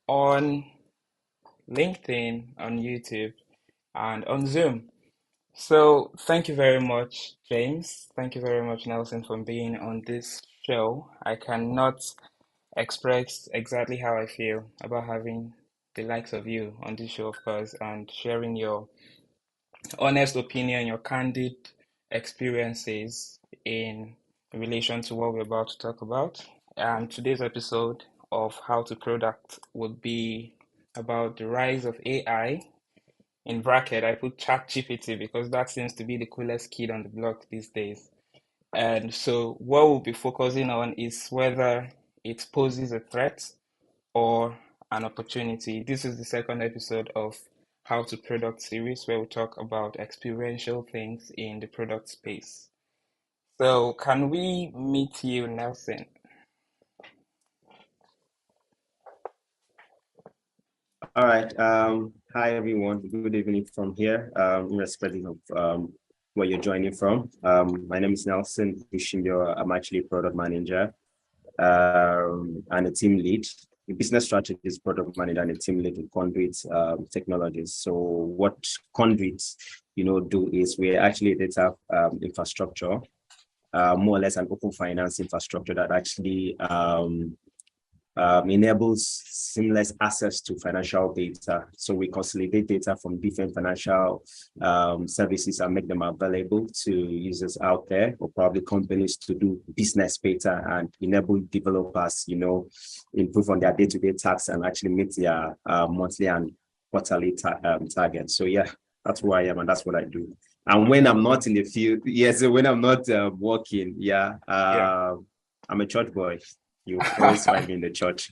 on LinkedIn, on YouTube, and on Zoom. So thank you very much, James. Thank you very much, Nelson, for being on this show. I cannot express exactly how I feel about having the likes of you on this show, of course, and sharing your honest opinion, your candid experiences in relation to what we're about to talk about. And today's episode of How to Product would be about the rise of AI. In bracket, I put ChatGPT because that seems to be the coolest kid on the block these days. And so, what we'll be focusing on is whether it poses a threat or an opportunity. This is the second episode of How to Product series where we talk about experiential things in the product space. So, can we meet you, Nelson? All right. Hi, everyone. Good evening from here, irrespective of where you're joining from. My name is Nelson Bushimbio. I'm actually a product manager and a team lead, a business strategist, product manager, and a team lead in Conduit Technologies. So what Conduit, do is we're actually a data infrastructure, more or less an open finance infrastructure that actually enables seamless access to financial data. So we consolidate data from different financial services and make them available to users out there, or probably companies, to do business better and enable developers, improve on their day-to-day tasks and actually meet their monthly and quarterly targets. So yeah, that's who I am and that's what I do. And when I'm not in the field, yes, so when I'm not working, Yeah. I'm a church boy. You always find me in the church.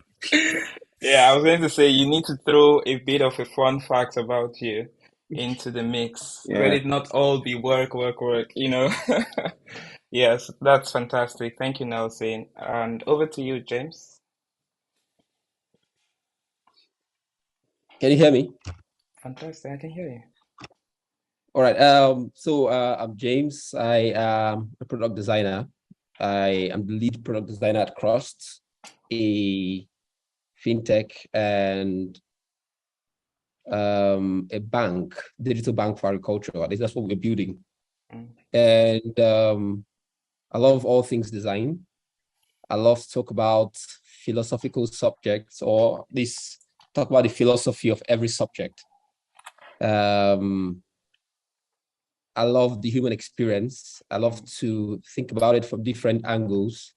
Yeah, I was going to say you need to throw a bit of a fun fact about you into the mix. Let Yeah. it not all be work, work, work. Yes, that's fantastic. Thank you, Nelson. And over to you, James. Can you hear me? Fantastic, I can hear you. All right. I'm James. I am a product designer. I am the lead product designer at Crust, a fintech and a bank, digital bank for agriculture. At least that's what we're building. Mm. And I love all things design. I love to talk about philosophical subjects, or at least talk about the philosophy of every subject. I love the human experience. I love to think about it from different angles.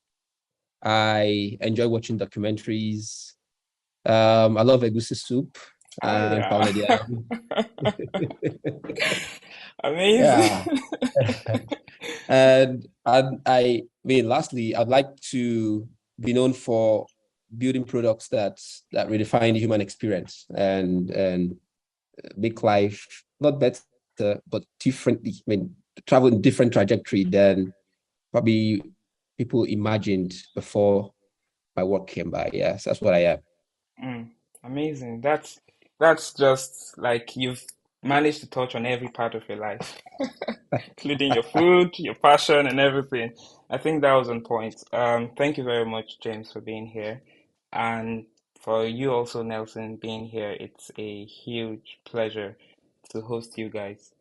I enjoy watching documentaries. I love egusi soup Ah, and yeah. pounded yam. Amazing. Yeah. And I mean, lastly, I'd like to be known for building products that redefine the human experience and make life not better but differently. I mean, travel in different trajectory than probably people imagined before my work came by. Yes, that's what I am. Mm, amazing. That's just like you've managed to touch on every part of your life, including your food, your passion, and everything. I think that was on point. Thank you very much, James, for being here, and for you also, Nelson, being here. It's a huge pleasure to host you guys.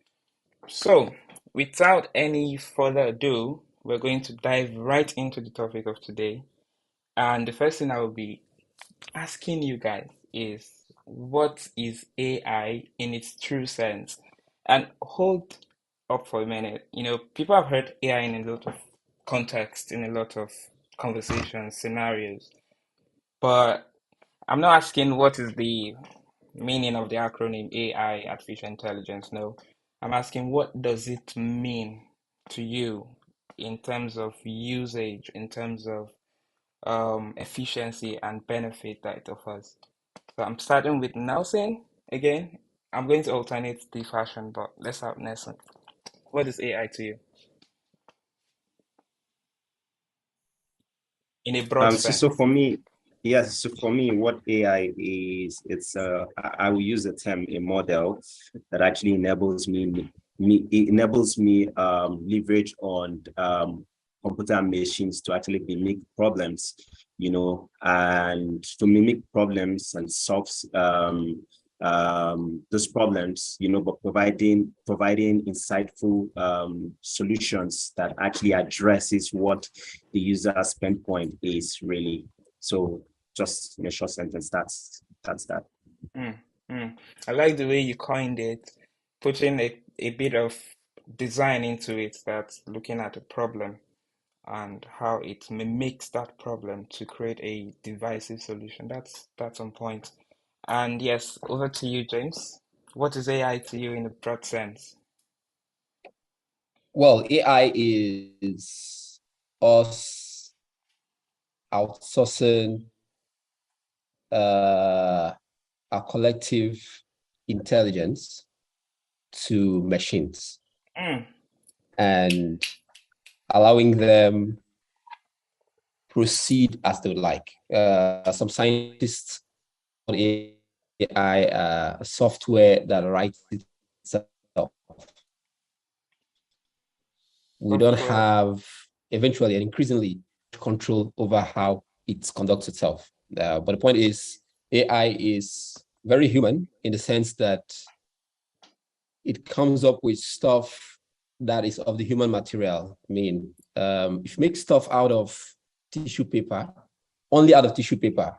So, without any further ado, we're going to dive right into the topic of today. And the first thing I will be asking you guys is what is AI in its true sense? And hold up for a minute. People have heard AI in a lot of context, in a lot of conversations, scenarios, but I'm not asking what is the meaning of the acronym AI, artificial intelligence. No, I'm asking what does it mean to you in terms of usage, in terms of efficiency and benefit that it offers. So I'm starting with Nelson again. I'm going to alternate the fashion, but let's have Nelson. What is AI to you in a broad So, sense? so for me, yes, so for me, what AI is, I will use the term a model that actually enables me leverage on computer and machines to actually be make problems. and to mimic problems and solve those problems, but providing insightful solutions that actually addresses what the user's pain point is really. So just in a short sentence, that's that. Mm, I like the way you coined it, putting a bit of design into it, that's looking at a problem and how it mimics that problem to create a divisive solution. That's on point. And yes, over to you, James. What is AI to you in a broad sense? Well, AI is us outsourcing our collective intelligence to machines Mm, and allowing them proceed as they would like. Some scientists call AI software that writes itself. We don't software. have eventually and increasingly control over how it conducts itself. But the point is, AI is very human in the sense that it comes up with stuff that is of the human material. I mean, if you make stuff out of tissue paper, only out of tissue paper,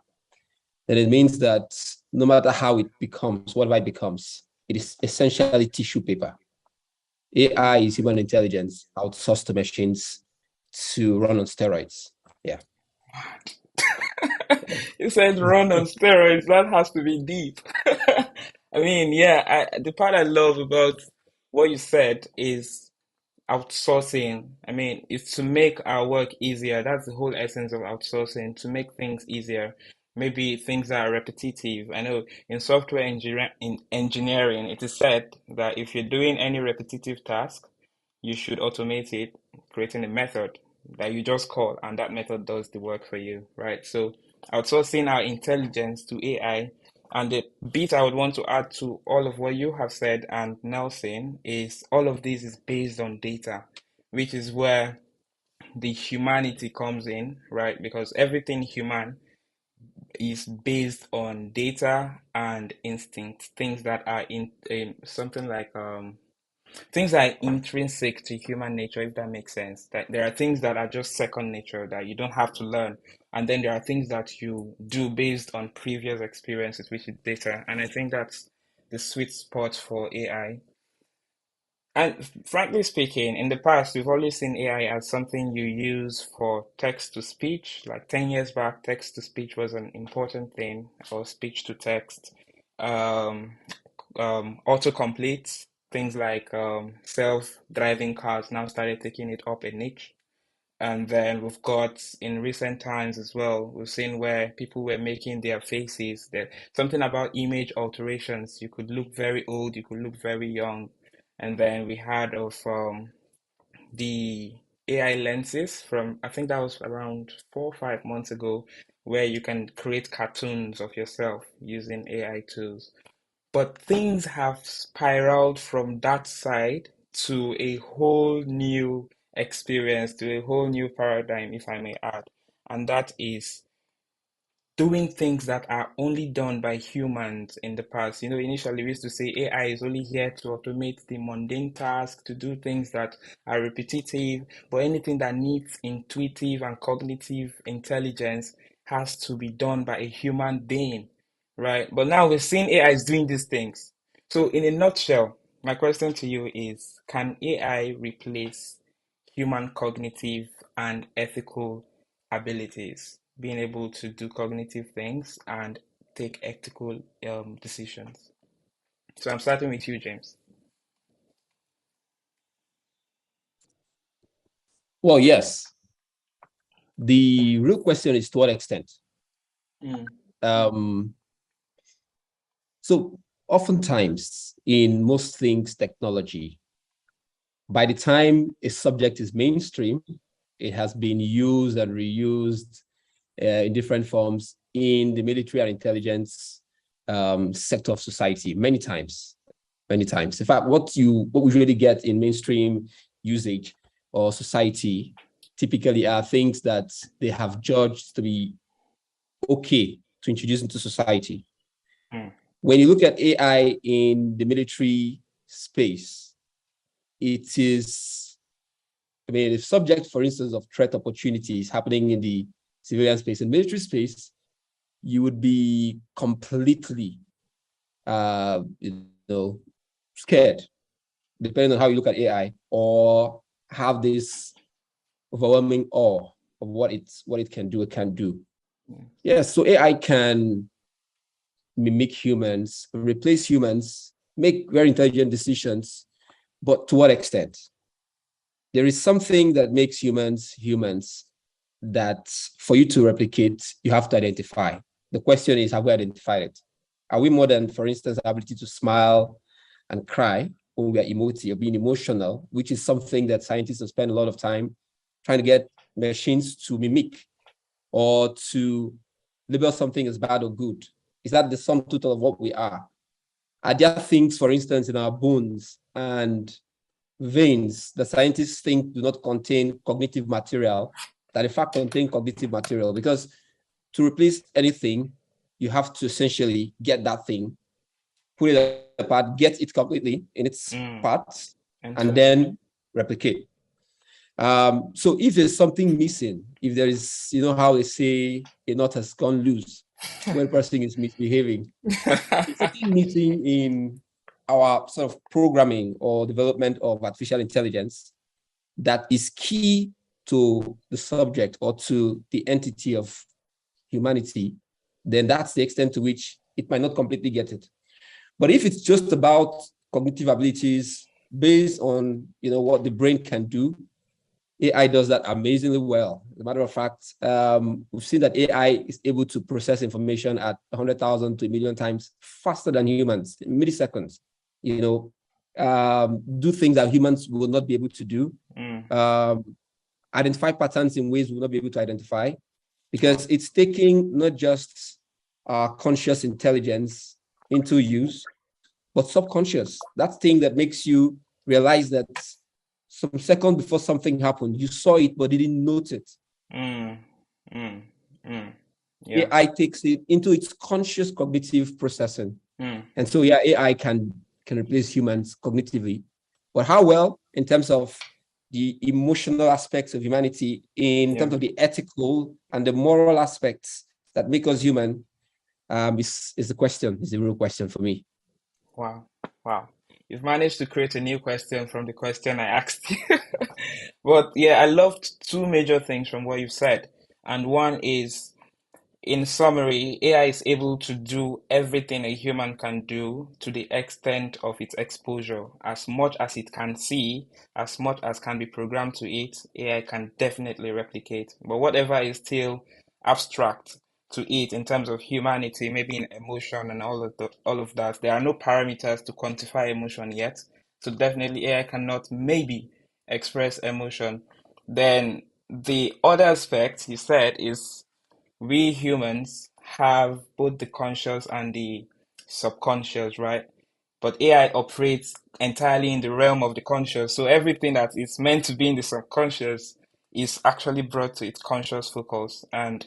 then it means that no matter how it becomes, whatever it becomes, it is essentially tissue paper. AI is human intelligence outsourced to machines to run on steroids. Yeah. You said run on steroids. That has to be deep. I mean, yeah, the part I love about what you said is outsourcing. I mean, it's to make our work easier. That's the whole essence of outsourcing, to make things easier. Maybe things that are repetitive. I know in engineering, it is said that if you're doing any repetitive task, you should automate it, creating a method that you just call, and that method does the work for you, right? So outsourcing our intelligence to AI. And the bit I would want to add to all of what you have said and Nelson is all of this is based on data, which is where the humanity comes in, right? Because everything human is based on data and instinct, things that are in something like things that are intrinsic to human nature, if that makes sense. That there are things that are just second nature that you don't have to learn, and then there are things that you do based on previous experiences, which is data. And I think that's the sweet spot for AI. And frankly speaking, in the past, we've always seen AI as something you use for text to speech. Like 10 years back, text to speech was an important thing, or speech to text. Um, autocomplete, things like self-driving cars now started taking it up a niche. And then we've got in recent times as well, we've seen where people were making their faces. There something about image alterations. You could look very old, you could look very young. And then we had of the AI lenses from, I think that was around 4 or 5 months ago, where you can create cartoons of yourself using AI tools. But things have spiraled from that side to a whole new experience, to a whole new paradigm, if I may add. And that is doing things that are only done by humans in the past. You know, initially we used to say AI is only here to automate the mundane task, to do things that are repetitive, but anything that needs intuitive and cognitive intelligence has to be done by a human being, right? But now we're seeing AI is doing these things. So, in a nutshell, my question to you is, can AI replace human cognitive and ethical abilities, being able to do cognitive things and take ethical decisions? So I'm starting with you, James. Well, yes. The real question is to what extent? Mm, Um, so oftentimes in most things technology, by the time a subject is mainstream, it has been used and reused in different forms in the military and intelligence sector of society many times, many times. In fact, what we really get in mainstream usage or society typically are things that they have judged to be okay to introduce into society. Mm. When you look at AI in the military space, it is, I mean, if subject, for instance, of threat opportunities happening in the civilian space and military space, you would be completely, scared, depending on how you look at AI, or have this overwhelming awe of what it can do, it can do. Yeah, so AI can mimic humans, replace humans, make very intelligent decisions, but to what extent? There is something that makes humans humans that for you to replicate, you have to identify. The question is, have we identified it? Are we more than, for instance, the ability to smile and cry when we are emotive or being emotional, which is something that scientists have spent a lot of time trying to get machines to mimic or to label something as bad or good? Is that the sum total of what we are? Are there things, for instance, in our bones and veins that scientists think do not contain cognitive material that in fact contain cognitive material? Because to replace anything, you have to essentially get that thing, put it apart, get it completely in its parts, and then replicate. So if there's something missing, if there is, you know how they say a knot has gone loose when a person is misbehaving, it's something missing in our sort of programming or development of artificial intelligence that is key to the subject or to the entity of humanity, then that's the extent to which it might not completely get it. But if it's just about cognitive abilities based on, what the brain can do, AI does that amazingly well. As a matter of fact, we've seen that AI is able to process information at 100,000 to a million times faster than humans, in milliseconds. Do things that humans will not be able to do. Identify patterns in ways we'll not be able to identify, because it's taking not just conscious intelligence into use, but subconscious. That thing that makes you realize that some second before something happened, you saw it but didn't note it. Yeah. AI takes it into its conscious cognitive processing. And so, yeah, AI can replace humans cognitively. But how well in terms of the emotional aspects of humanity, in terms of the ethical and the moral aspects that make us human, is the question, is the real question for me. Wow. You've managed to create a new question from the question I asked you. But yeah, I loved two major things from what you said. And one is, in summary, AI is able to do everything a human can do to the extent of its exposure. As much as it can see, as much as can be programmed to it, AI can definitely replicate. But whatever is still abstract to it in terms of humanity, maybe in emotion and all of that, there are no parameters to quantify emotion yet. So definitely AI cannot maybe express emotion. Then the other aspect you said is, we humans have both the conscious and the subconscious, right? But AI operates entirely in the realm of the conscious. So everything that is meant to be in the subconscious is actually brought to its conscious focus. And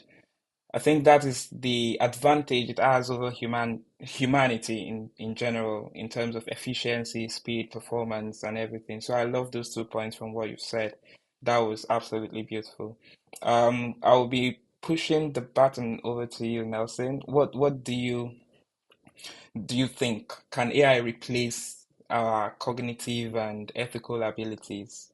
I think that is the advantage it has over humanity in general, in terms of efficiency, speed, performance, and everything. So I love those 2 points from what you've said. That was absolutely beautiful. I'll be pushing the button over to you, Nelson. What do you think? Can AI replace our cognitive and ethical abilities?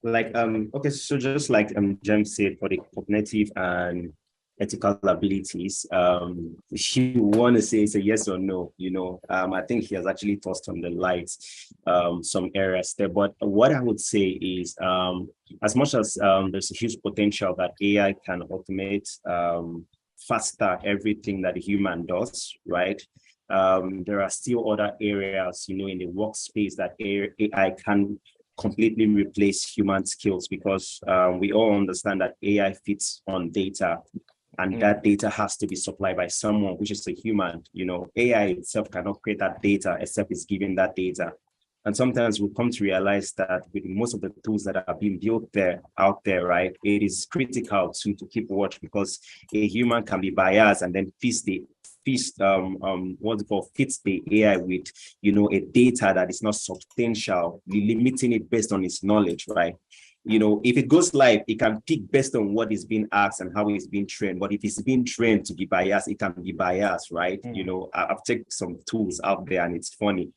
Okay, so just like James said, for the cognitive and ethical abilities, you want to say it's a yes or no, I think he has actually touched on the light, some areas there. But what I would say is, as much as there's a huge potential that AI can automate faster everything that a human does, right? There are still other areas, in the workspace that AI can completely replace human skills, because we all understand that AI fits on data, and that data has to be supplied by someone, which is a human. AI itself cannot create that data except it's given that data. And sometimes we come to realize that with most of the tools that are being built out there, right, it is critical to keep watch, because a human can be biased and then fits the AI with, a data that is not substantial, limiting it based on its knowledge, right? If it goes live, it can pick based on what is being asked and how it's being trained. But if it's being trained to be biased, it can be biased, right? I've taken some tools out there and it's funny,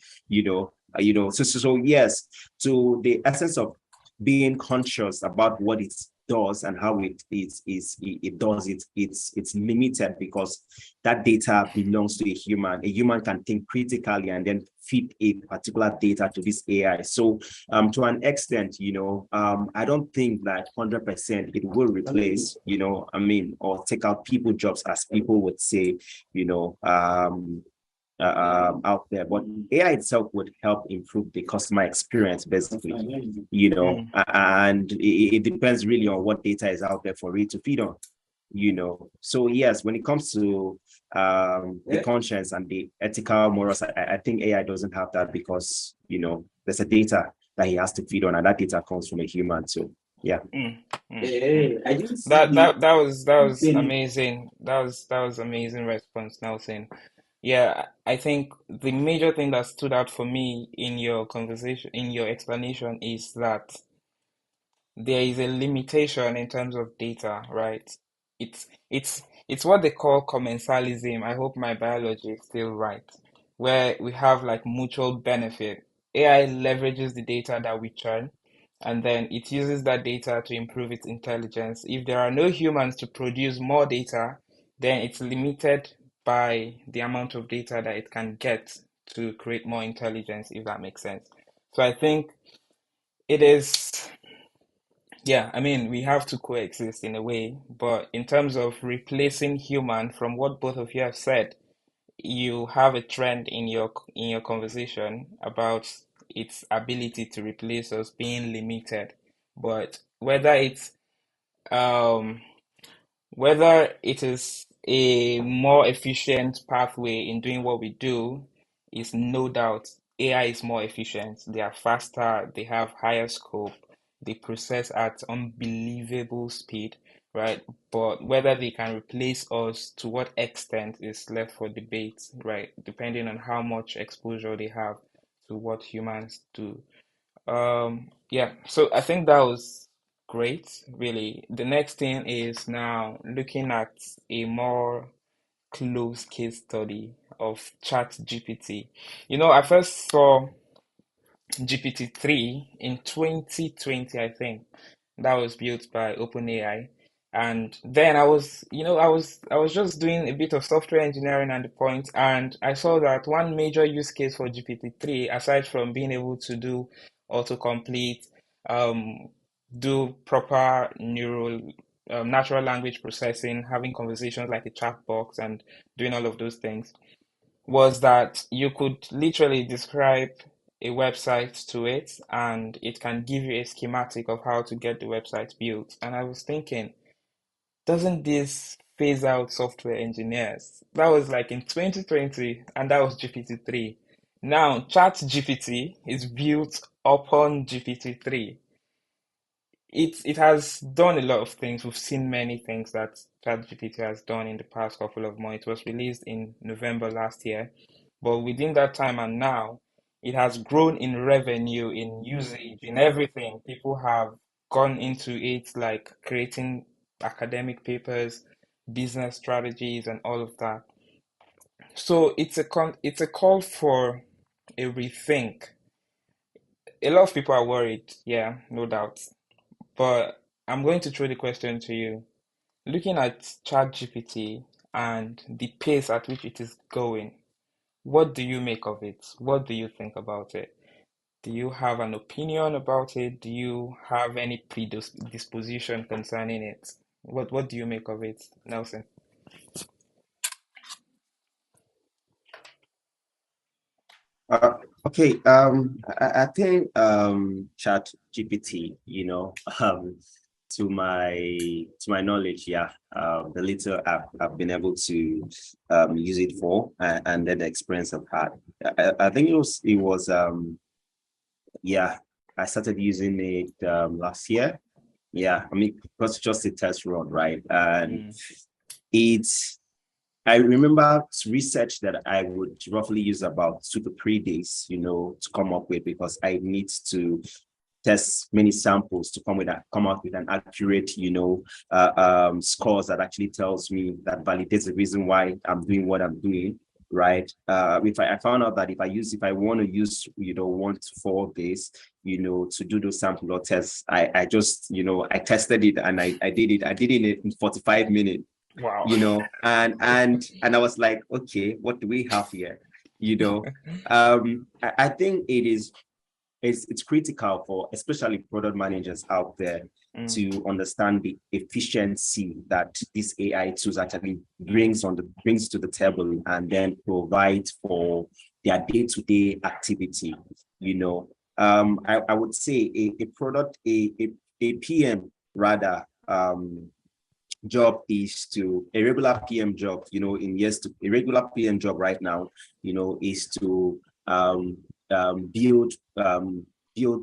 so yes, to the essence of being conscious about what it does and how it does it, it's limited, because that data belongs to a human. A human can think critically and then feed a particular data to this AI. So to an extent, I don't think that 100% it will replace, or take out people jobs, as people would say, out there, but AI itself would help improve the customer experience, basically, and it depends really on what data is out there for it to feed on, So yes, when it comes to the conscience and the ethical morals, I think AI doesn't have that, because there's a data that he has to feed on, and that data comes from a human. So yeah. That was amazing. That was amazing response, Nelson. Yeah, I think the major thing that stood out for me in your conversation, in your explanation, is that there is a limitation in terms of data, right? It's what they call commensalism. I hope my biology is still right, where we have like mutual benefit. AI leverages the data that we churn, and then it uses that data to improve its intelligence. If there are no humans to produce more data, then it's limited by the amount of data that it can get to create more intelligence, if that makes sense. So I think it is, yeah, I mean, we have to coexist in a way, but in terms of replacing human, from what both of you have said, you have a trend in your conversation about its ability to replace us being limited. But um whether it is a more efficient pathway in doing what we do is no doubt. AI is more efficient. They are faster, they have higher scope, they process at unbelievable speed, right? But whether they can replace us to what extent is left for debate, right? Depending on how much exposure they have to what humans do. Yeah, so I think that was great, really. The next thing is now looking at a more close case study of ChatGPT. I first saw GPT-3 in 2020, I think. That was built by OpenAI. And then I was just doing a bit of software engineering at the point, and I saw that one major use case for GPT-3, aside from being able to do autocomplete, um, do proper natural language processing, having conversations like a chat box, and doing all of those things, was that you could literally describe a website to it and it can give you a schematic of how to get the website built. And I was thinking, doesn't this phase out software engineers? That was like in 2020, and that was GPT-3. Now, ChatGPT is built upon GPT-3. It has done a lot of things. We've seen many things that ChatGPT has done in the past couple of months. It was released in November last year, but within that time and now, it has grown in revenue, in usage, in everything. People have gone into it, like creating academic papers, business strategies, and all of that. So it's a call for a rethink. A lot of people are worried, yeah, no doubt. But I'm going to throw the question to you. Looking at ChatGPT and the pace at which it is going, what do you make of it? What do you think about it? Do you have an opinion about it? Do you have any predisposition concerning it? What do you make of it, Nelson? Uh, okay. I think Chat GPT, to my knowledge, yeah, the little I've been able to use it for, and then the experience I've had. I think it was Yeah, I started using it last year. Yeah, I mean, because just a test run, right? And it's I remember research that I would roughly use about 2 to 3 days, to come up with, because I need to test many samples to come out with an accurate, scores that actually tells me, that validates the reason why I'm doing what I'm doing. Right. If I found out that if I want to use, 1 to 4 days, to do those sample or tests, I just, I tested it and I did it. I did it in 45 minutes, Wow. and I was like, okay, what do we have here? I think it's critical for especially product managers out there to understand the efficiency that these AI tools actually brings to the table, and then provide for their day-to-day activity. I would say a PM rather, job is to a regular PM job, a regular PM job right now, is to build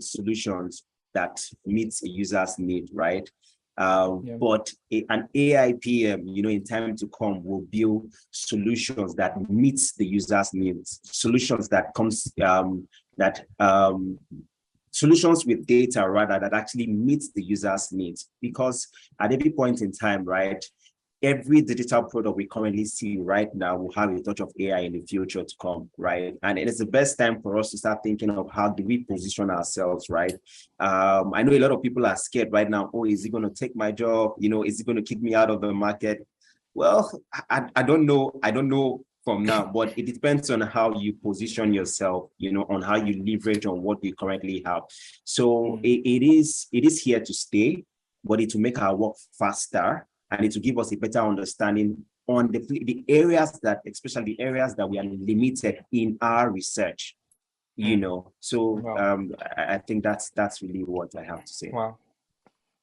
solutions that meets a user's need, right? But an AI PM, in time to come, will build solutions that meets the user's needs, solutions that comes that solutions with data rather, that actually meets the user's needs. Because at every point in time, right, every digital product we currently see right now will have a touch of AI in the future to come, right? And it is the best time for us to start thinking of how do we position ourselves, right? I know a lot of people are scared right now. Oh, is it going to take my job? Is it going to kick me out of the market? Well, I don't know. I don't know from now, but it depends on how you position yourself, on how you leverage on what you currently have. So it is here to stay, but it will make our work faster, and it will give us a better understanding on the areas especially the areas that we are limited in our research. So Wow. I think that's really what I have to say. Wow.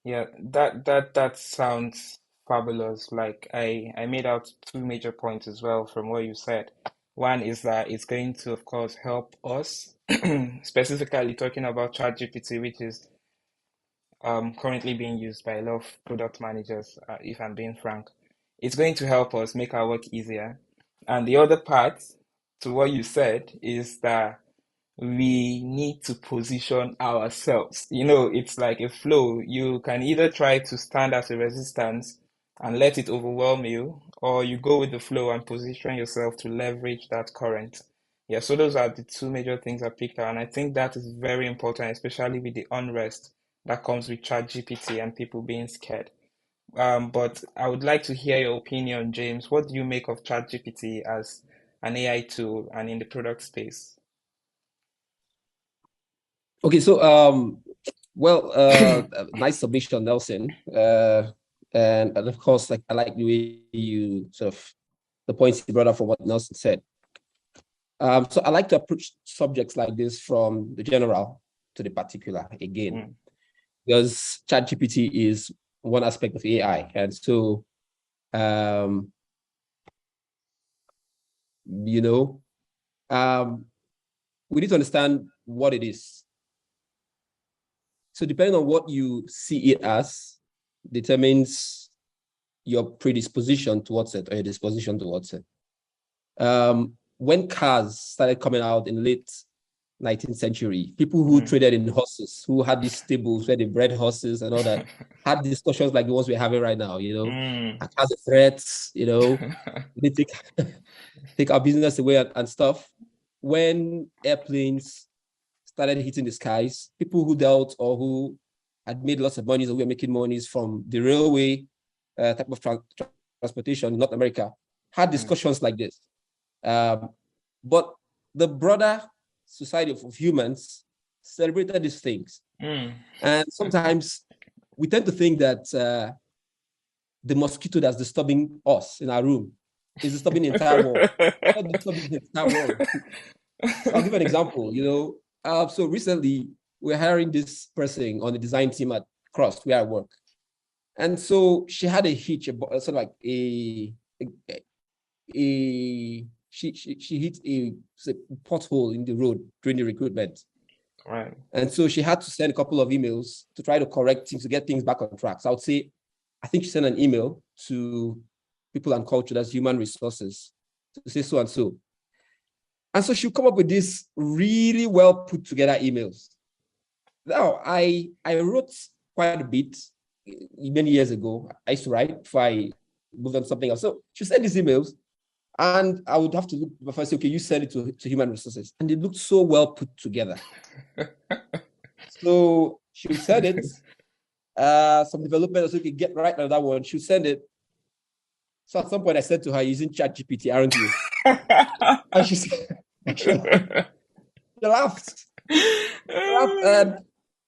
Yeah, that sounds fabulous. Like I made out two major points as well from what you said. One is that it's going to, of course, help us, specifically talking about ChatGPT, which is currently being used by a lot of product managers, if I'm being frank. It's going to help us make our work easier. And the other part to what you said is that we need to position ourselves. It's like a flow. You can either try to stand as a resistance and let it overwhelm you, or you go with the flow and position yourself to leverage that current. Yeah, so those are the two major things I picked out, and I think that is very important, especially with the unrest that comes with ChatGPT and people being scared. But I would like to hear your opinion, James. What do you make of ChatGPT as an AI tool and in the product space? Okay, so nice submission, Nelson. And of course, like I like the way you sort of the points you brought up from what Nelson said. So I like to approach subjects like this from the general to the particular again, because ChatGPT is one aspect of AI, and so we need to understand what it is. So depending on what you see it as, determines your predisposition towards it or your disposition towards it. When cars started coming out in late 19th century, people who traded in horses, who had these stables where they bred horses and all that, had discussions like the ones we're having right now, as a threat, they take our business away and stuff. When airplanes started hitting the skies, people who dealt or who had made lots of monies or were making monies from the railway type of transportation in North America had discussions like this. But the broader society of humans celebrated these things. And sometimes we tend to think that the mosquito that's disturbing us in our room is disturbing the entire world. Not disturbing the entire world. I'll give an example. So recently we're hiring this person on the design team at Cross, where I work. And so she had a hitch, sort of like she hit a pothole in the road during the recruitment. Right. And so she had to send a couple of emails to try to correct things, to get things back on track. So I would say, I think she sent an email to people and culture, that's human resources, to say so and so. And so she'll come up with these really well put together emails. Now, I wrote quite a bit many years ago. I used to write before I moved on to something else. So she sent these emails, and I would have to look before I say, okay, you send it to human resources. And they looked so well put together. So she would send it. Some development was okay, get right on that one. She'll send it. So at some point I said to her, using ChatGPT, aren't you? And she said, she laughed. And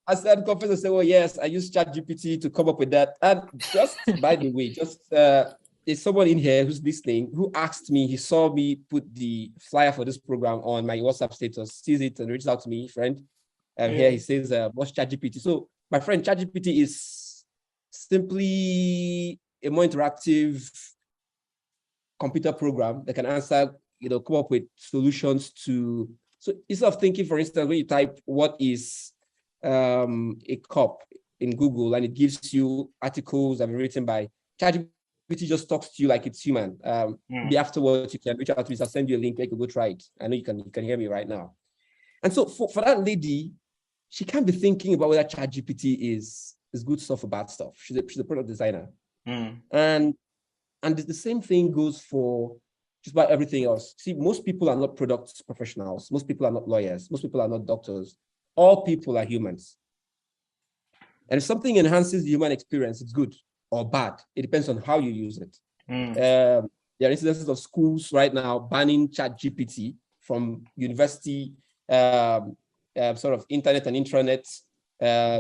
I said, confess, I said, well, yes, I used ChatGPT to come up with that. And just by the way, there's someone in here who's listening who asked me, he saw me put the flyer for this program on my WhatsApp status, sees it and reaches out to me, friend. Here he says, what's ChatGPT? So my friend, ChatGPT is simply a more interactive computer program that can answer, come up with solutions to. So instead of thinking, for instance, when you type what is a cup in Google, and it gives you articles that have been written by ChatGPT, just talks to you like it's human. Maybe afterwards you can reach out to me. I'll send you a link. You can go try it. I know you can hear me right now. And so for that lady, she can't be thinking about whether ChatGPT is good stuff or bad stuff. She's a product designer. And the same thing goes for just about everything else. See, most people are not product professionals. Most people are not lawyers. Most people are not doctors. All people are humans. And if something enhances the human experience, it's good or bad. It depends on how you use it. There are instances of schools right now banning ChatGPT from university sort of internet and intranet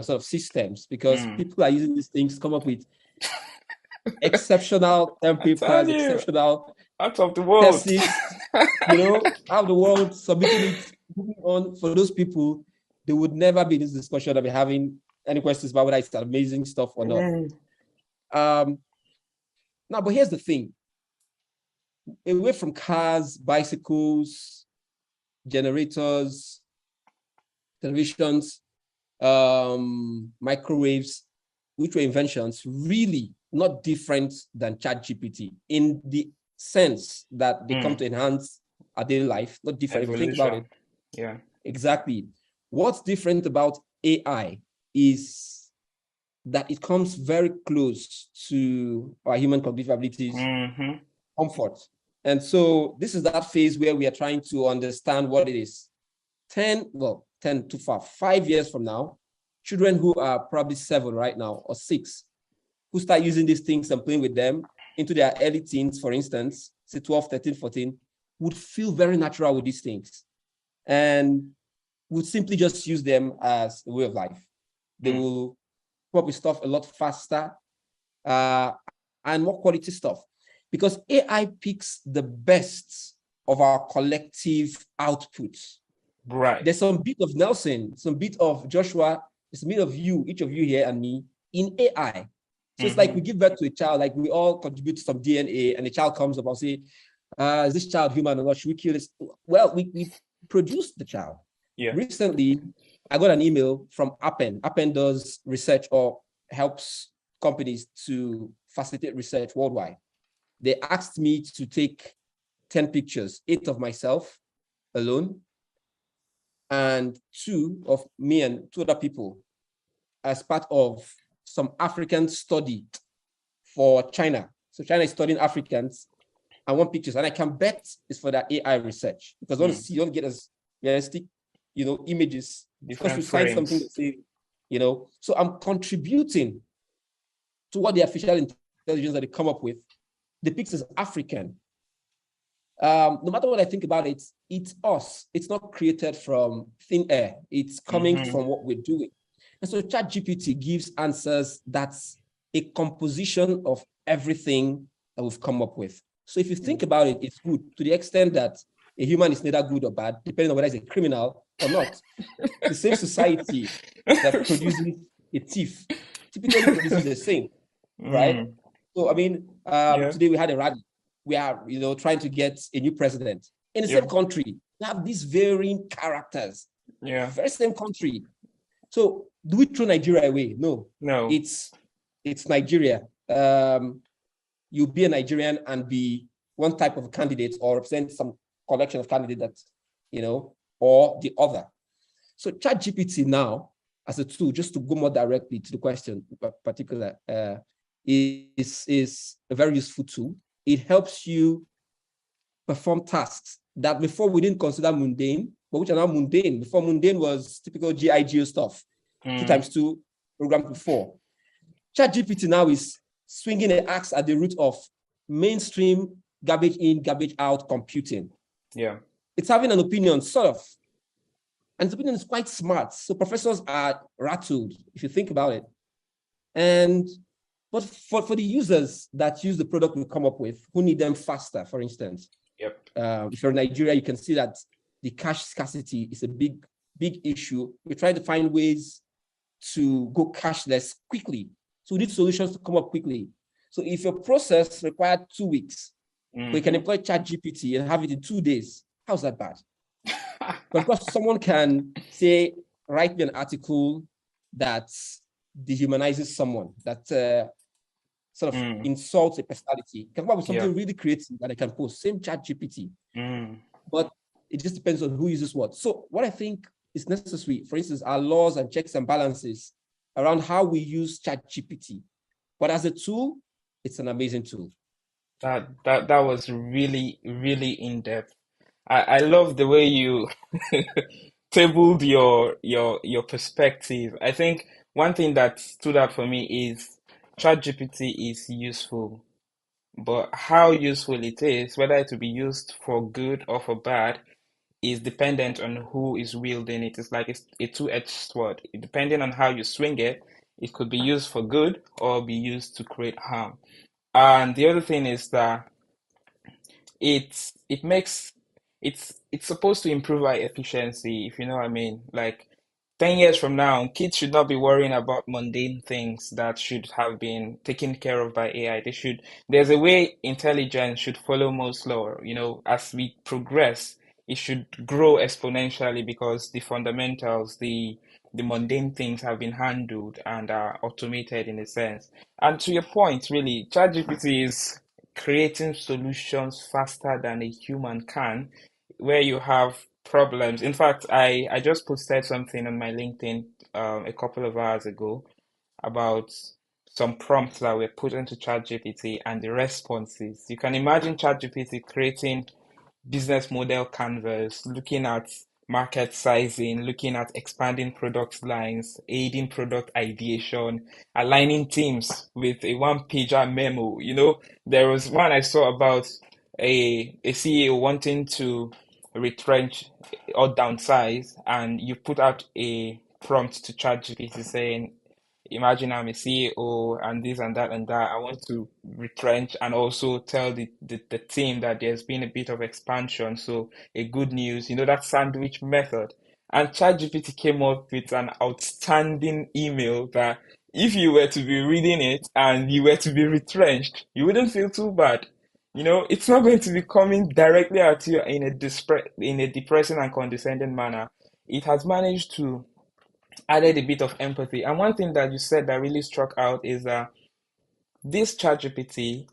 sort of systems, because people are using these things to come up with exceptional papers, exceptional out of the world, thesis, out of the world, submitting it. Moving on, for those people, they would never be in this discussion or be having any questions about whether it's amazing stuff or not. Now, but here's the thing. Away from cars, bicycles, generators, televisions, microwaves, which were inventions, really not different than ChatGPT in the sense that they come to enhance our daily life, not different. If you think about it. Yeah. Exactly. What's different about AI is that it comes very close to our human cognitive abilities, comfort. And so this is that phase where we are trying to understand what it is. 10 to 5 years from now, children who are probably 7 right now or 6, who start using these things and playing with them into their early teens, for instance, say 12, 13, 14, would feel very natural with these things and would simply just use them as a way of life. They will probably stuff a lot faster and more quality stuff, because AI picks the best of our collective outputs. Right. There's some bit of Nelson, some bit of Joshua, there's a bit of you, each of you here and me, in AI. So it's like we give birth to a child, like we all contribute to some DNA, and the child comes up and say, is this child human or not? Should we kill this? Well, we produced the child. Yeah. Recently, I got an email from Appen. Appen does research or helps companies to facilitate research worldwide. They asked me to take 10 pictures, 8 of myself alone, and 2 of me and 2 other people as part of some African study for China. So China is studying Africans. I want pictures, and I can bet it's for that AI research, because once you don't get as realistic, images, because you find something to say, so I'm contributing to what the artificial intelligence that they come up with depicts as African. No matter what I think about it, it's us. It's not created from thin air. It's coming from what we're doing. And so ChatGPT gives answers that's a composition of everything that we've come up with. So if you think about it, it's good to the extent that a human is neither good or bad, depending on whether it's a criminal or not. The same society that produces a thief typically produces the same, right? So, I mean, today we had a rally. We are, trying to get a new president. In the same country, we have these varying characters Yeah. Very same country. So do we throw Nigeria away? No. No. It's Nigeria. You'll be a Nigerian and be one type of candidate or represent some collection of candidates, or the other. So ChatGPT now, as a tool, just to go more directly to the question, particular, is a very useful tool. It helps you perform tasks that before we didn't consider mundane, but which are now mundane. Before, mundane was typical GIGO stuff, 2x2 programmed before. ChatGPT now is swinging an axe at the root of mainstream garbage in, garbage out computing. Yeah. It's having an opinion, sort of. And its opinion is quite smart. So professors are rattled, if you think about it. But for the users that use the product we come up with, who need them faster, for instance. Yep. If you're in Nigeria, you can see that the cash scarcity is a big issue. We try to find ways to go cashless quickly. So we need solutions to come up quickly. So if your process required 2 weeks, we can employ ChatGPT and have it in 2 days. How's that bad? But of course, someone can say, write me an article that dehumanizes someone, that sort of insults a personality. It can come up with something really creative that I can post. Same ChatGPT. But it just depends on who uses what. So what I think is necessary, for instance, are laws and checks and balances around how we use ChatGPT. But as a tool, it's an amazing tool. That was really, really in-depth. I love the way you tabled your perspective. I think one thing that stood out for me is ChatGPT is useful, but how useful it is, whether it will be used for good or for bad, is dependent on who is wielding it. It's like it's a two-edged sword. Depending on how you swing it, it could be used for good or be used to create harm. And the other thing is that it makes it's supposed to improve our efficiency, if you know what I mean. Like 10 years from now, kids should not be worrying about mundane things that should have been taken care of by AI. There's a way intelligence should follow Moore's law. As we progress, it should grow exponentially because the fundamentals, the mundane things have been handled and are automated in a sense. And to your point, really, ChatGPT is creating solutions faster than a human can, where you have problems. In fact, I just posted something on my LinkedIn a couple of hours ago about some prompts that were put into ChatGPT and the responses. You can imagine ChatGPT creating business model canvas, looking at market sizing, looking at expanding product lines, aiding product ideation, aligning teams with a one-pager memo. There was one I saw about a CEO wanting to retrench or downsize, and you put out a prompt to ChatGPT saying, imagine I'm a CEO and this and that and that. I want to retrench and also tell the team that there's been a bit of expansion. So a good news, that sandwich method. And ChatGPT came up with an outstanding email that if you were to be reading it and you were to be retrenched, you wouldn't feel too bad. It's not going to be coming directly at you in a depressing and condescending manner. It has managed to added a bit of empathy. And one thing that you said that really struck out is that this ChatGPT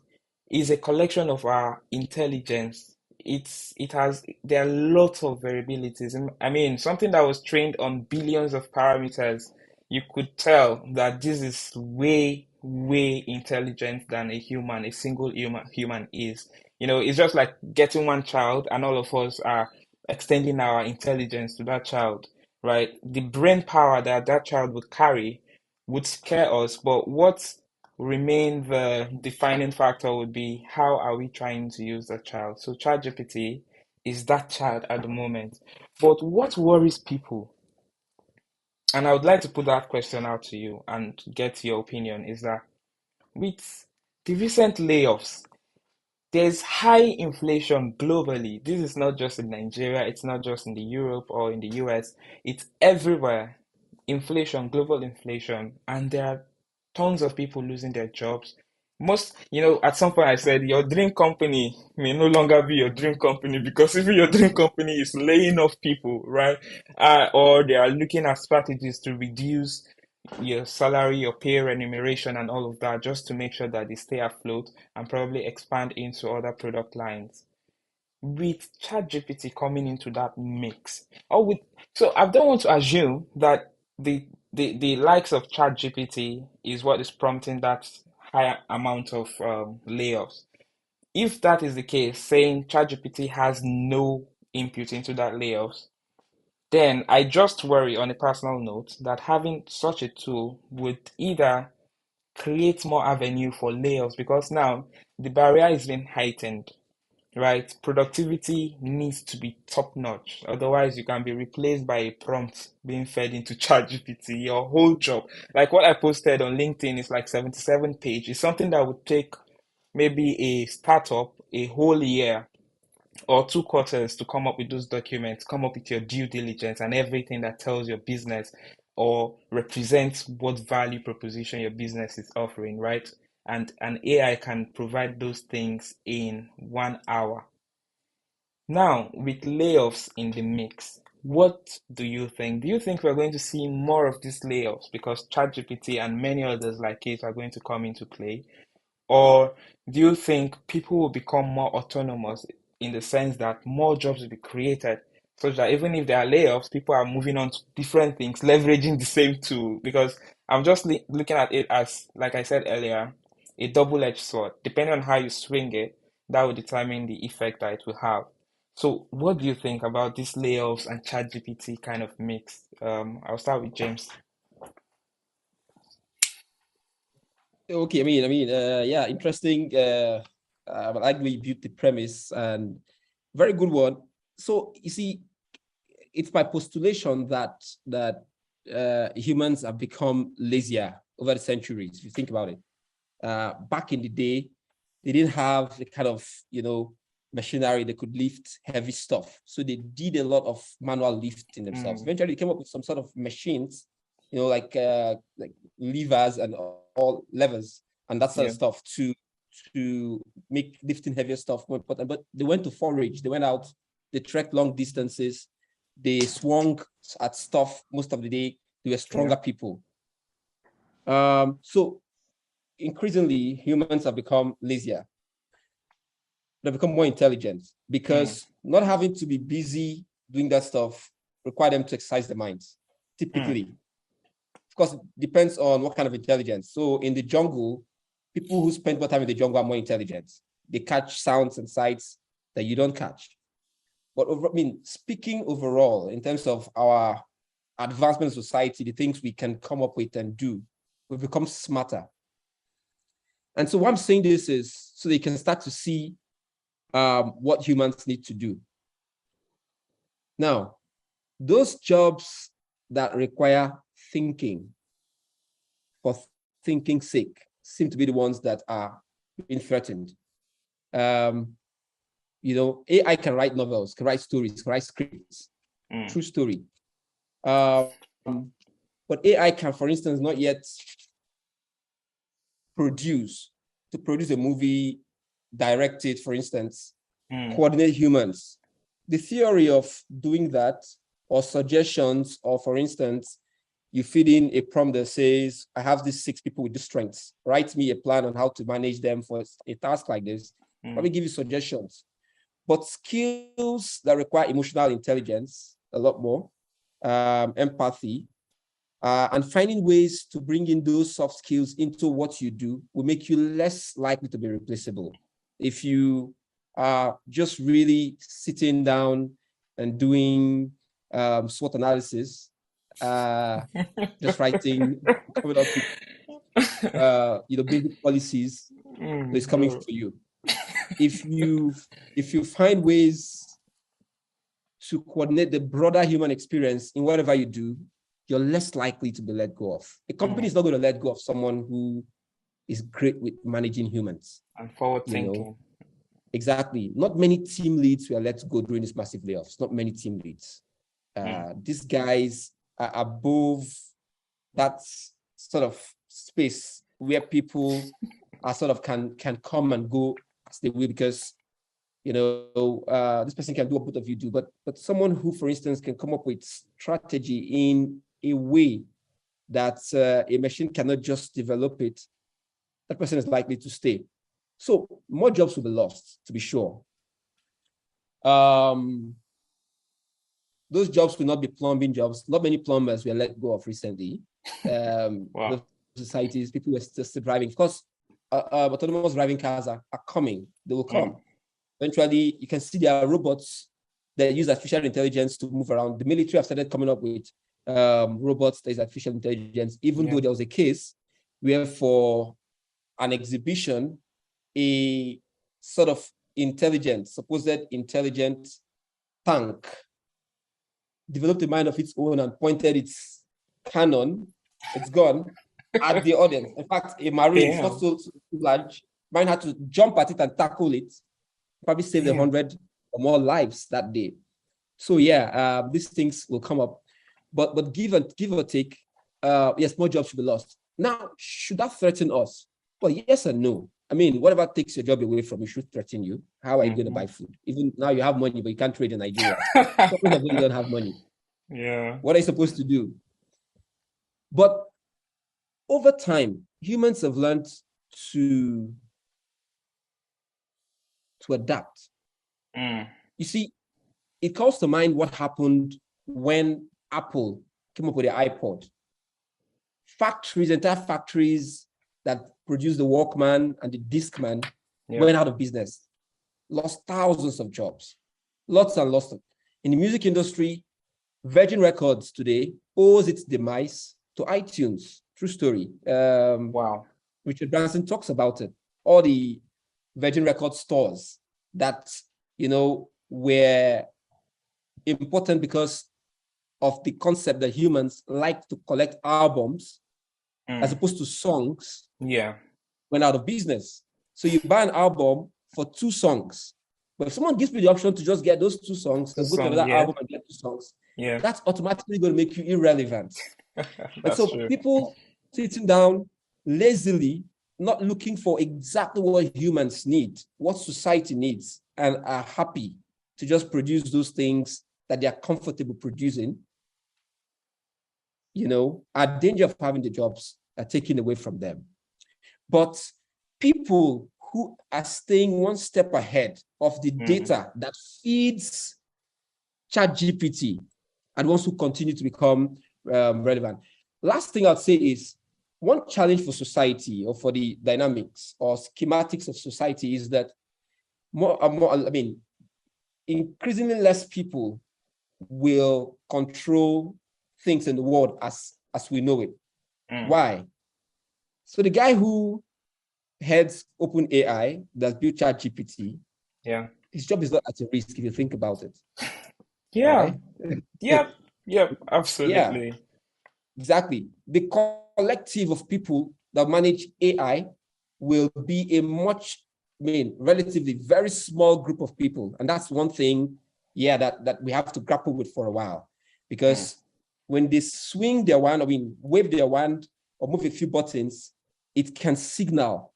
is a collection of our intelligence. There are lots of variabilities. And I mean, something that was trained on billions of parameters, you could tell that this is way, way intelligent than a single human is. It's just like getting one child and all of us are extending our intelligence to that child, right? The brain power that that child would carry would scare us, but what remain the defining factor would be how are we trying to use that child. So ChatGPT is that child at the moment. But what worries people, and I would like to put that question out to you and get your opinion, is that with the recent layoffs, there's high inflation globally. This is not just in Nigeria, it's not just in the Europe or in the US, it's everywhere. Inflation, global inflation, and there are tons of people losing their jobs. most, at some point I said your dream company may no longer be your dream company because even your dream company is laying off people, right? Or they are looking at strategies to reduce your salary, your pay remuneration, and all of that just to make sure that they stay afloat and probably expand into other product lines. With ChatGPT coming into that mix, so I don't want to assume that the likes of ChatGPT is what is prompting that higher amount of layoffs. If that is the case, saying ChatGPT has no input into that layoffs, then I just worry on a personal note that having such a tool would either create more avenue for layoffs because now the barrier is being heightened, right? Productivity needs to be top notch. Otherwise, you can be replaced by a prompt being fed into ChatGPT. Your whole job, like what I posted on LinkedIn, is like 77 pages. It's something that would take maybe a startup a whole year or 2 quarters to come up with those documents, come up with your due diligence and everything that tells your business or represents what value proposition your business is offering, right? And an AI can provide those things in 1 hour. Now, with layoffs in the mix, what do you think? Do you think we're going to see more of these layoffs because ChatGPT and many others like it are going to come into play? Or do you think people will become more autonomous in the sense that more jobs will be created, such that even if there are layoffs, people are moving on to different things, leveraging the same tool? Because I'm just looking at it as, like I said earlier, a double-edged sword. Depending on how you swing it, that will determine the effect that it will have. So, what do you think about these layoffs and ChatGPT kind of mix? I'll start with James. Okay, yeah, interesting. I like we built the premise and very good one. So you see, it's by postulation that humans have become lazier over the centuries. If you think about it, back in the day, they didn't have the kind of machinery that could lift heavy stuff, so they did a lot of manual lifting themselves. Eventually, they came up with some sort of machines, like levers and all levers and that sort Yeah, of stuff to make lifting heavier stuff more important. But they went to forage, they went out, they trekked long distances, they swung at stuff most of the day. They were stronger yeah, people. So increasingly, humans have become lazier. They've become more intelligent because not having to be busy doing that stuff require them to exercise their minds. Typically, of course, it depends on what kind of intelligence. So in the jungle, people who spend more time in the jungle are more intelligent. They catch sounds and sights that you don't catch. But speaking overall, in terms of our advancement in society, the things we can come up with and do, we've become smarter. And so what I'm saying this is so they can start to see what humans need to do. Now, those jobs that require thinking for thinking's sake seem to be the ones that are being threatened. AI can write novels, can write stories, can write scripts, true story. But AI can, for instance, not yet produce a movie, direct it, for instance, coordinate humans. The theory of doing that, or suggestions, or for instance, you feed in a prompt that says, I have these 6 people with these strengths. Write me a plan on how to manage them for a task like this. Let me give you suggestions. But skills that require emotional intelligence, a lot more, empathy, and finding ways to bring in those soft skills into what you do will make you less likely to be replaceable. If you are just really sitting down and doing SWOT analysis, just writing, coming up with basic policies, it's coming for you. If you find ways to coordinate the broader human experience in whatever you do, you're less likely to be let go of. A company is not going to let go of someone who is great with managing humans. And forward thinking. Exactly. Not many team leads were let go during these massive layoffs. Not many team leads. These guys are above that sort of space where people are sort of can come and go as they will, because this person can do what both of you do, but someone who, for instance, can come up with strategy in a way that a machine cannot just develop it, that person is likely to stay. So more jobs will be lost, to be sure. Those jobs will not be plumbing jobs. Not many plumbers were let go of recently. Wow. Those societies, people were still driving. Of course, autonomous driving cars are coming. They will come. Eventually, you can see there are robots that use artificial intelligence to move around. The military have started coming up with robots that is artificial intelligence, even though there was a case where for an exhibition, a sort of supposed intelligent tank developed a mind of its own and pointed its cannon, its gun, at the audience. In fact, a marine, it's not so large, mine had to jump at it and tackle it, probably saved 100 or more lives that day. So these things will come up, but give or take, yes, more jobs should be lost. Now, should that threaten us? Well, yes and no. I mean, whatever takes your job away from you should threaten you. How are you going to buy food? Even now you have money, but you can't trade in Nigeria. Suppose that you don't have money. Yeah. What are you supposed to do? But over time, humans have learned to adapt. You see, it calls to mind what happened when Apple came up with the iPod. Entire factories that produced the Walkman and the Discman went out of business, lost thousands of jobs, lots and lots of. In the music industry, Virgin Records today owes its demise to iTunes. True story. Wow. Richard Branson talks about it. All the Virgin Records stores that, were important because of the concept that humans like to collect albums as opposed to songs, went out of business. So you buy an album for 2 songs. But if someone gives me the option to just get those 2 songs and go to another album and get 2 songs, that's automatically going to make you irrelevant. And so true. people sitting down lazily, not looking for exactly what humans need, what society needs, and are happy to just produce those things that they are comfortable producing, are danger of having the jobs are taken away from them. But people who are staying one step ahead of the data that feeds ChatGPT and wants to continue to become relevant. Last thing I'd say is one challenge for society or for the dynamics or schematics of society is that increasingly less people will control things in the world as we know it. Why? So the guy who heads OpenAI that built ChatGPT, his job is not at a risk if you think about it. Yeah. Right? Yep, absolutely. Yeah, exactly. The collective of people that manage AI will be a relatively very small group of people. And that's one thing, that we have to grapple with for a while. Because when they swing their wand, wave their wand or move a few buttons, it can signal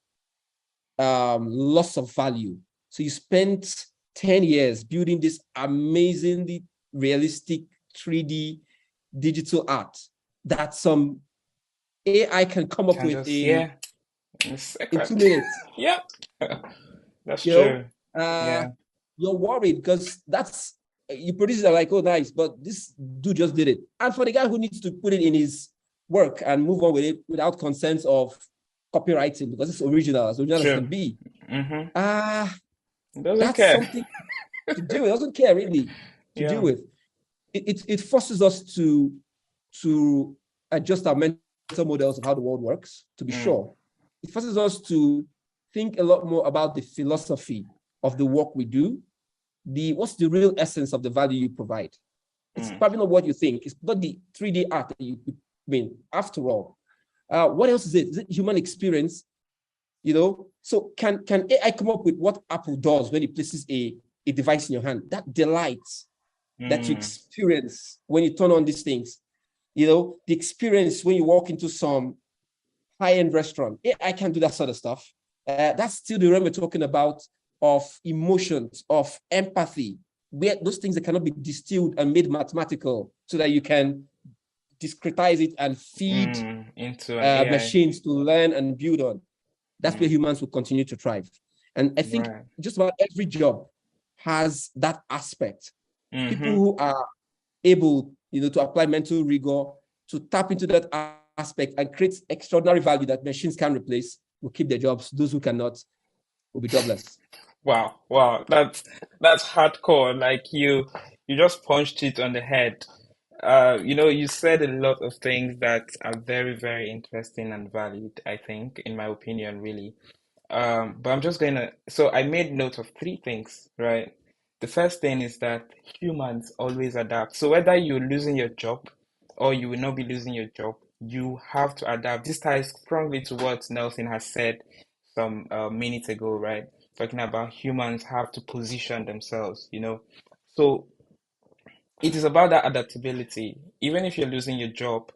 loss of value. So you spent 10 years building this amazingly realistic 3D digital art that some AI can come up with in 2 minutes. Yep. That's true. You're worried because you produce it like, oh, nice, but this dude just did it. And for the guy who needs to put it in his work and move on with it without consent of copywriting, because it's original as it can be. Doesn't care. Something to deal with. Doesn't care really to deal with. It forces us to adjust our mental models of how the world works, to be sure. It forces us to think a lot more about the philosophy of the work we do. What's the real essence of the value you provide? It's probably not what you think. It's not the 3D art that you after all. What else is it? Is it human experience? So can AI come up with what Apple does when it places a device in your hand? That delight that you experience when you turn on these things. The experience when you walk into some high-end restaurant. AI can do that sort of stuff. That's still the realm we're talking about, of emotions, of empathy, where those things that cannot be distilled and made mathematical so that you can discretize it and feed into an AI. machines to learn and build on. That's where humans will continue to thrive. And I think just about every job has that aspect. People who are able, to apply mental rigor, to tap into that aspect and create extraordinary value that machines can replace, will keep their jobs. Those who cannot will be jobless. Wow, that's hardcore. Like you just punched it on the head. You said a lot of things that are very, very interesting and valid, I think, in my opinion, really. But I'm just so I made note of three things, right? The first thing is that humans always adapt. So whether you're losing your job or you will not be losing your job, you have to adapt. This ties strongly to what Nelson has said some minutes ago, right? Talking about humans have to position themselves. So it is about that adaptability. Even if you're losing your job,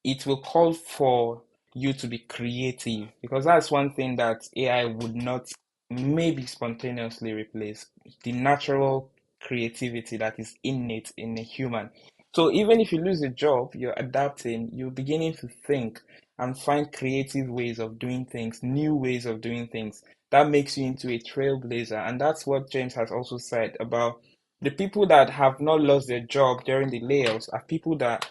it will call for you to be creative, because that's one thing that AI would not maybe spontaneously replace, the natural creativity that is innate in a human. So even if you lose a job, you're adapting, you're beginning to think and find creative ways of doing things, new ways of doing things. That makes you into a trailblazer. And that's what James has also said about the people that have not lost their job during the layoffs are people that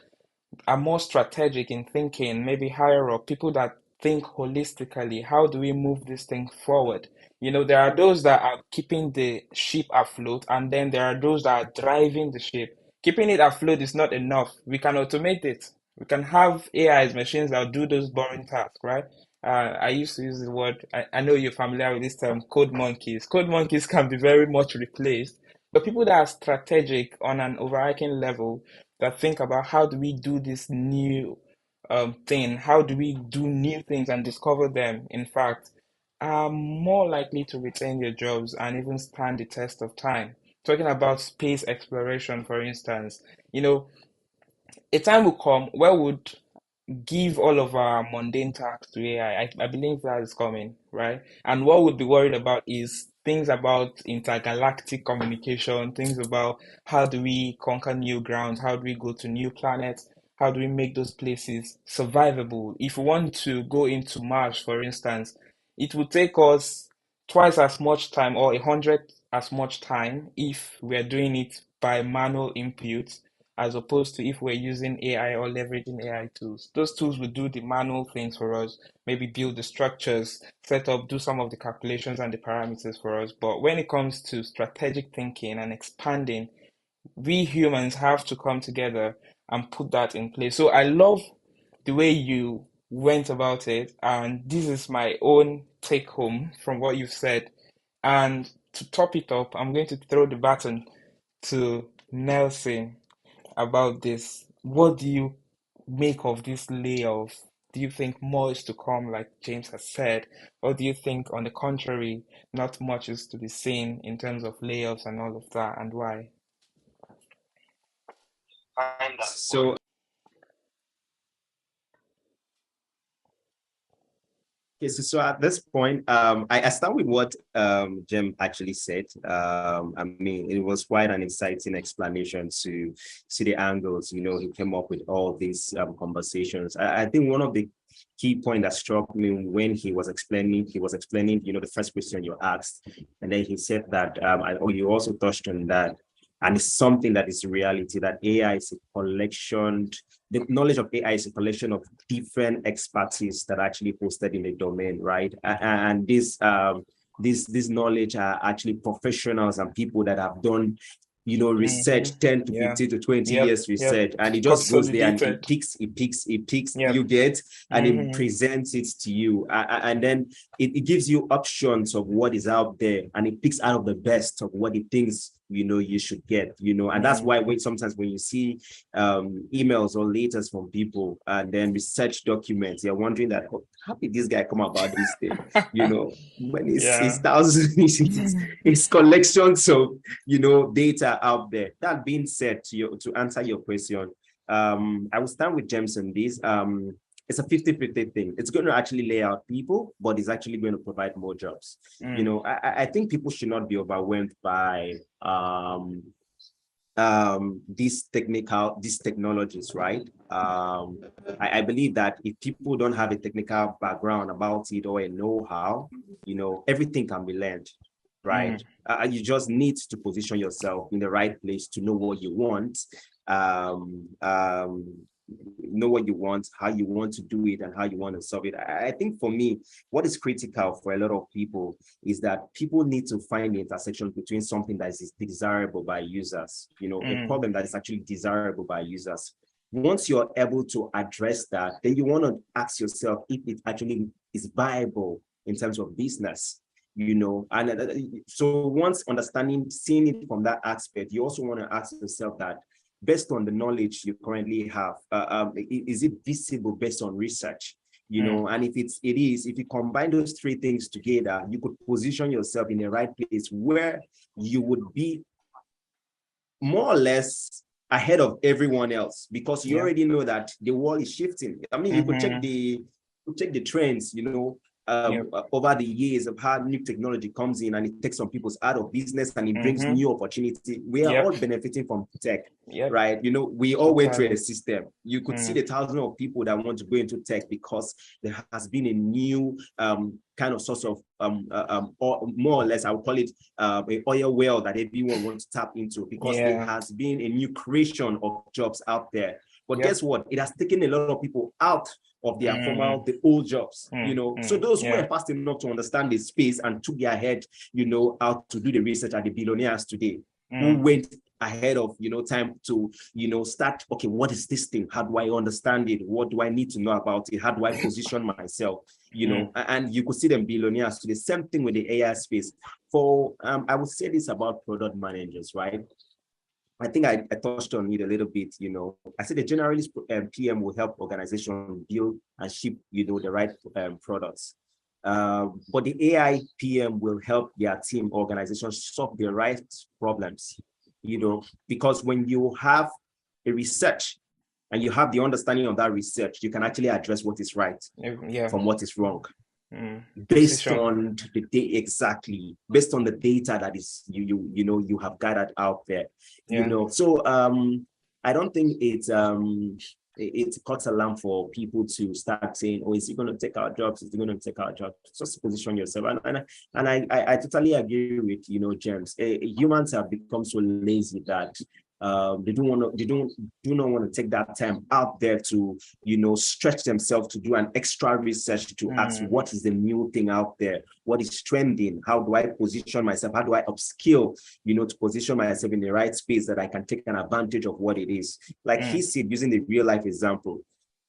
are more strategic in thinking, maybe higher up, people that think holistically. How do we move this thing forward? There are those that are keeping the ship afloat, and then there are those that are driving the ship. Keeping it afloat is not enough. We can automate it. We can have AIs, machines that do those boring tasks, right? I used to use the word, I know you're familiar with this term, code monkeys. Code monkeys can be very much replaced, but people that are strategic on an overarching level, that think about how do we do this new thing, how do we do new things and discover them, in fact, are more likely to retain their jobs and even stand the test of time. Talking about space exploration, for instance, a time will come where would give all of our mundane tasks to AI. I believe that is coming, right? And what we'd be worried about is things about intergalactic communication, things about how do we conquer new grounds, how do we go to new planets, how do we make those places survivable. If we want to go into Mars, for instance, it would take us twice as much time or 100 as much time if we're doing it by manual input, as opposed to if we're using AI or leveraging AI tools. Those tools will do the manual things for us, maybe build the structures, set up, do some of the calculations and the parameters for us. But when it comes to strategic thinking and expanding, we humans have to come together and put that in place. So I love the way you went about it, and this is my own take home from what you've said. And to top it up, I'm going to throw the baton to Nelson about this. What do you make of this layoff? Do you think more is to come, like James has said? Or do you think, on the contrary, not much is to be seen in terms of layoffs and all of that, and why? So okay, so at this point, I start with what Jim actually said. I mean, it was quite an exciting explanation to see the angles. He came up with all these conversations. I think one of the key point that struck me when he was explaining, the first question you asked, and then he said that, you also touched on that, and it's something that is reality, that AI is a collection, the knowledge of AI is a collection of different expertise that are actually posted in the domain, right? And this knowledge are actually professionals and people that have done research, 10 to 15 to 20 years research, and it just goes there and it picks, you get, and it presents it to you. And then it gives you options of what is out there, and it picks out of the best of what it thinks you should get, and that's why sometimes when you see emails or letters from people and then research documents, you're wondering that, how did this guy come about this thing? When it's thousands, it's collections of data out there. That being said, to answer your question, I will start with James on this. it's a 50-50 thing. It's going to actually lay out people, but it's actually going to provide more jobs. You know, I think people should not be overwhelmed by these technologies, right? I believe that if people don't have a technical background about it or a know-how, you know, everything can be learned, right? You just need to position yourself in the right place to know what you want, um, um, know what you want, how you want to do it, and how you want to solve it. I think for me, what is critical for a lot of people is that people need to find the intersection between something that is desirable by users, you know, a problem that is actually desirable by users. Once you're able to address that, then you want to ask yourself if it actually is viable in terms of business, you know. And so once understanding, seeing it from that aspect, you also want to ask yourself that based on the knowledge you currently have, is it visible based on research? You know, and if it is, if you combine those three things together, you could position yourself in the right place where you would be more or less ahead of everyone else, because you already know that the world is shifting. I mean, you could check the trends, you know, over the years of how new technology comes in and it takes some people's out of business and it brings new opportunity. We are all benefiting from tech, right? You know, we all went through a system. You could see the thousands of people that want to go into tech because there has been a new kind of source of or more or less, I would call it an oil well that everyone wants to tap into, because it has been a new creation of jobs out there. But guess what? It has taken a lot of people out of their the old jobs, you know. So those who were fast enough to understand the space and took their head, you know, out to do the research are the billionaires today, who went ahead of, you know, time to, you know, start, okay, what is this thing? How do I understand it? What do I need to know about it? How do I position myself? You know, and you could see them billionaires today. Same thing with the AI space. For I would say this about product managers, right? I think I touched on it a little bit, you know. I said the generalist PM will help organizations build and ship, you know, the right products. But the AI PM will help their team organizations solve the right problems, you know, because when you have a research and you have the understanding of that research, you can actually address what is right from what is wrong. Based on the data, exactly, based on the data that is you know you have gathered out there, you know. So I don't think it's cuts alarm for people to start saying, oh, is he going to take our jobs? Is he going to take our jobs? Just position yourself. And I totally agree with, you know, James. Humans have become so lazy that they do not want to take that time out there to, you know, stretch themselves to do an extra research to ask what is the new thing out there, what is trending, how do I position myself, how do I upskill, you know, to position myself in the right space that I can take an advantage of what it is. Like he said, using the real life example,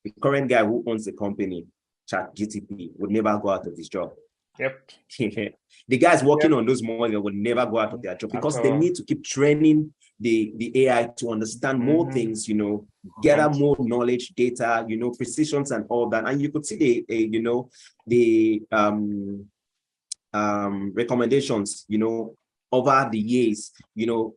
the current guy who owns the company, ChatGPT, would never go out of his job. The guys working on those models would never go out of their job because they need to keep training the AI to understand more things, you know, gather more knowledge, data, you know, precisions and all that. And you could see you know, the recommendations, you know, over the years, you know,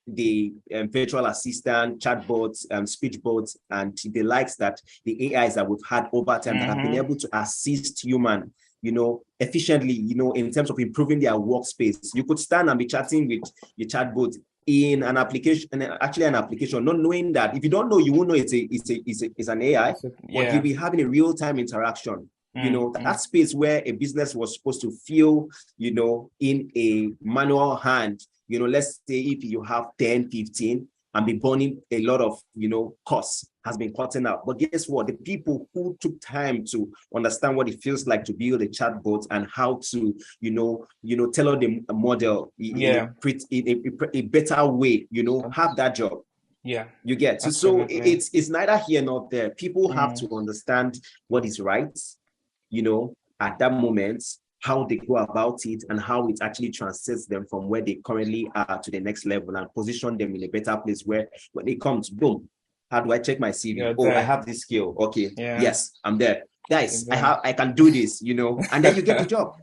the virtual assistant, chatbots, speech bots, and the likes that the AIs that we've had over time that have been able to assist human, you know, efficiently, you know, in terms of improving their workspace. You could stand and be chatting with your chatbot in an application, actually an application, not knowing that. If you don't know, you won't know it's an AI, but you'll be having a real-time interaction. You know, that space where a business was supposed to feel, you know, in a manual hand, you know, let's say if you have 10, 15 and be burning a lot of, you know, costs has been cutting out. But guess what? The people who took time to understand what it feels like to build a chatbot and how to, you know, tailor the model in a better way, you know, have that job. You get. So it's neither here nor there. People have to understand what is right, you know, at that moment, how they go about it and how it actually transcends them from where they currently are to the next level and position them in a better place where when it comes, boom, how do I check my CV? Oh, I have this skill. Okay, yes, I'm there. Guys, I can do this, you know, and then you get the job.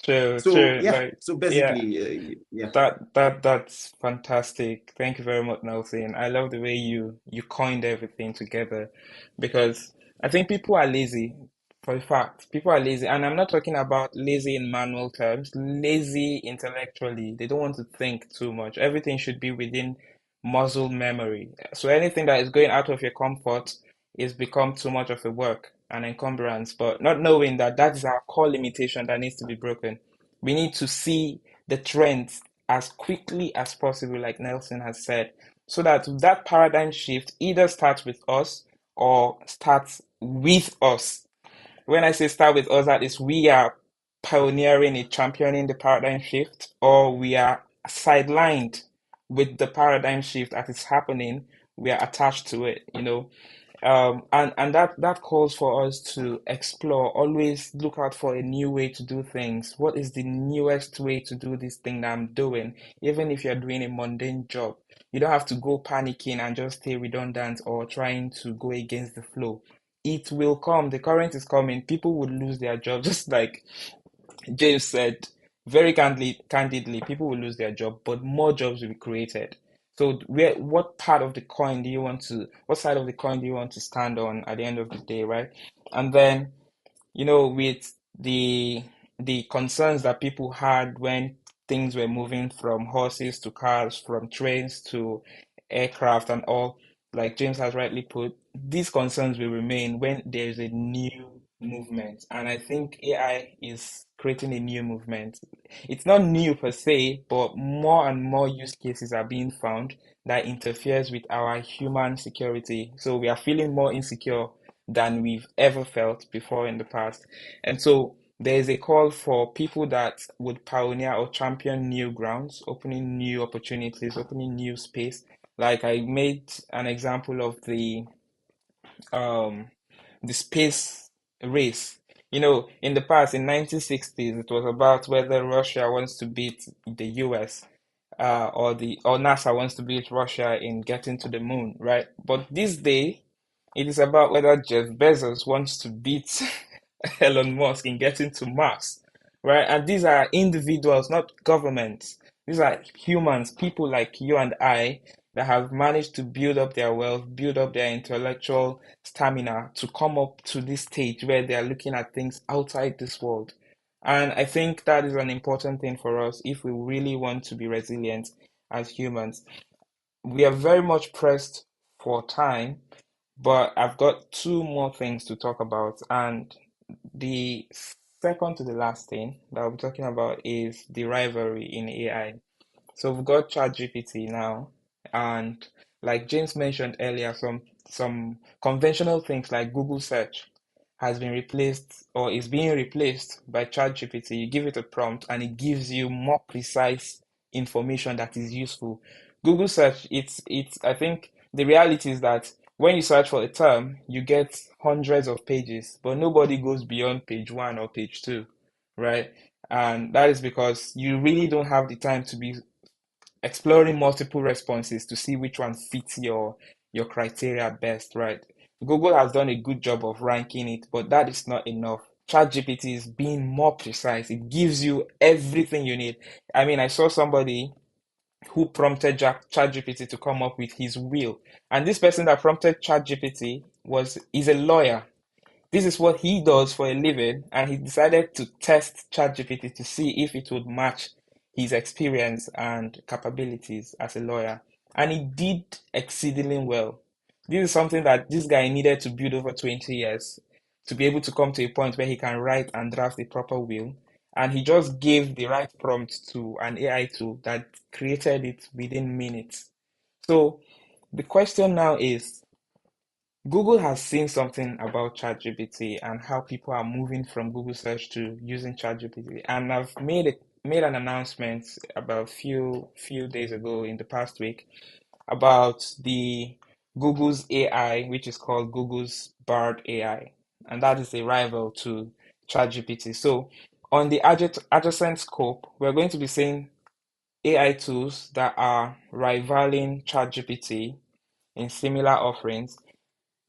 True. Yeah. Like, so basically, that's fantastic. Thank you very much, Nelson. I love the way you coined everything together, because I think people are lazy. For a fact, people are lazy, and I'm not talking about lazy in manual terms, lazy intellectually. They don't want to think too much. Everything should be within muscle memory. So anything that is going out of your comfort is become too much of a work, an encumbrance, but not knowing that that is our core limitation that needs to be broken. We need to see the trends as quickly as possible, like Nelson has said, so that that paradigm shift either starts with us or starts with us. When I say start with us, that is we are pioneering it, championing the paradigm shift, or we are sidelined with the paradigm shift as it's happening. We are attached to it, you know. And that calls for us to explore, always look out for a new way to do things. What is the newest way to do this thing that I'm doing? Even if you're doing a mundane job, you don't have to go panicking and just stay redundant or trying to go against the flow. It will come. The current is coming. People would lose their jobs, just like James said very candidly, people will lose their job, but more jobs will be created. So what part of the coin do you want to, what side of the coin do you want to stand on at the end of the day, right? And then, you know, with the concerns that people had when things were moving from horses to cars, from trains to aircraft and all, like James has rightly put, these concerns will remain when there's a new movement. And I think AI is creating a new movement. It's not new per se, but more and more use cases are being found that interferes with our human security. So we are feeling more insecure than we've ever felt before in the past. And so there is a call for people that would pioneer or champion new grounds, opening new opportunities, opening new space. Like I made an example of um the space race. You know, in the past, in 1960s, it was about whether Russia wants to beat the US, or NASA wants to beat Russia in getting to the moon, right? But this day, it is about whether Jeff Bezos wants to beat Elon Musk in getting to Mars, right? And these are individuals, not governments. These are humans, people like you and I, that have managed to build up their wealth, build up their intellectual stamina to come up to this stage where they are looking at things outside this world. And I think that is an important thing for us if we really want to be resilient as humans. We are very much pressed for time, but I've got two more things to talk about. And the second to the last thing that I'll be talking about is the rivalry in AI. So we've got ChatGPT now, and like James mentioned earlier, some conventional things like Google search has been replaced or is being replaced by ChatGPT. You give it a prompt and it gives you more precise information that is useful. Google search, it's I think the reality is that when you search for a term, you get hundreds of pages, but nobody goes beyond page one or page two, right? And that is because you really don't have the time to be exploring multiple responses to see which one fits your criteria best, right? Google has done a good job of ranking it, but that is not enough. ChatGPT is being more precise. It gives you everything you need. I mean, I saw somebody who prompted ChatGPT to come up with his will, and this person that prompted ChatGPT is a lawyer. This is what he does for a living, and he decided to test ChatGPT to see if it would match his experience and capabilities as a lawyer. And he did exceedingly well. This is something that this guy needed to build over 20 years to be able to come to a point where he can write and draft a proper will. And he just gave the right prompt to an AI tool that created it within minutes. So the question now is, Google has seen something about ChatGPT and how people are moving from Google search to using ChatGPT, and I've made an announcement about few days ago in the past week about the Google's AI, which is called Google's Bard AI, and that is a rival to ChatGPT. So on the adjacent scope, we're going to be seeing AI tools that are rivaling ChatGPT in similar offerings.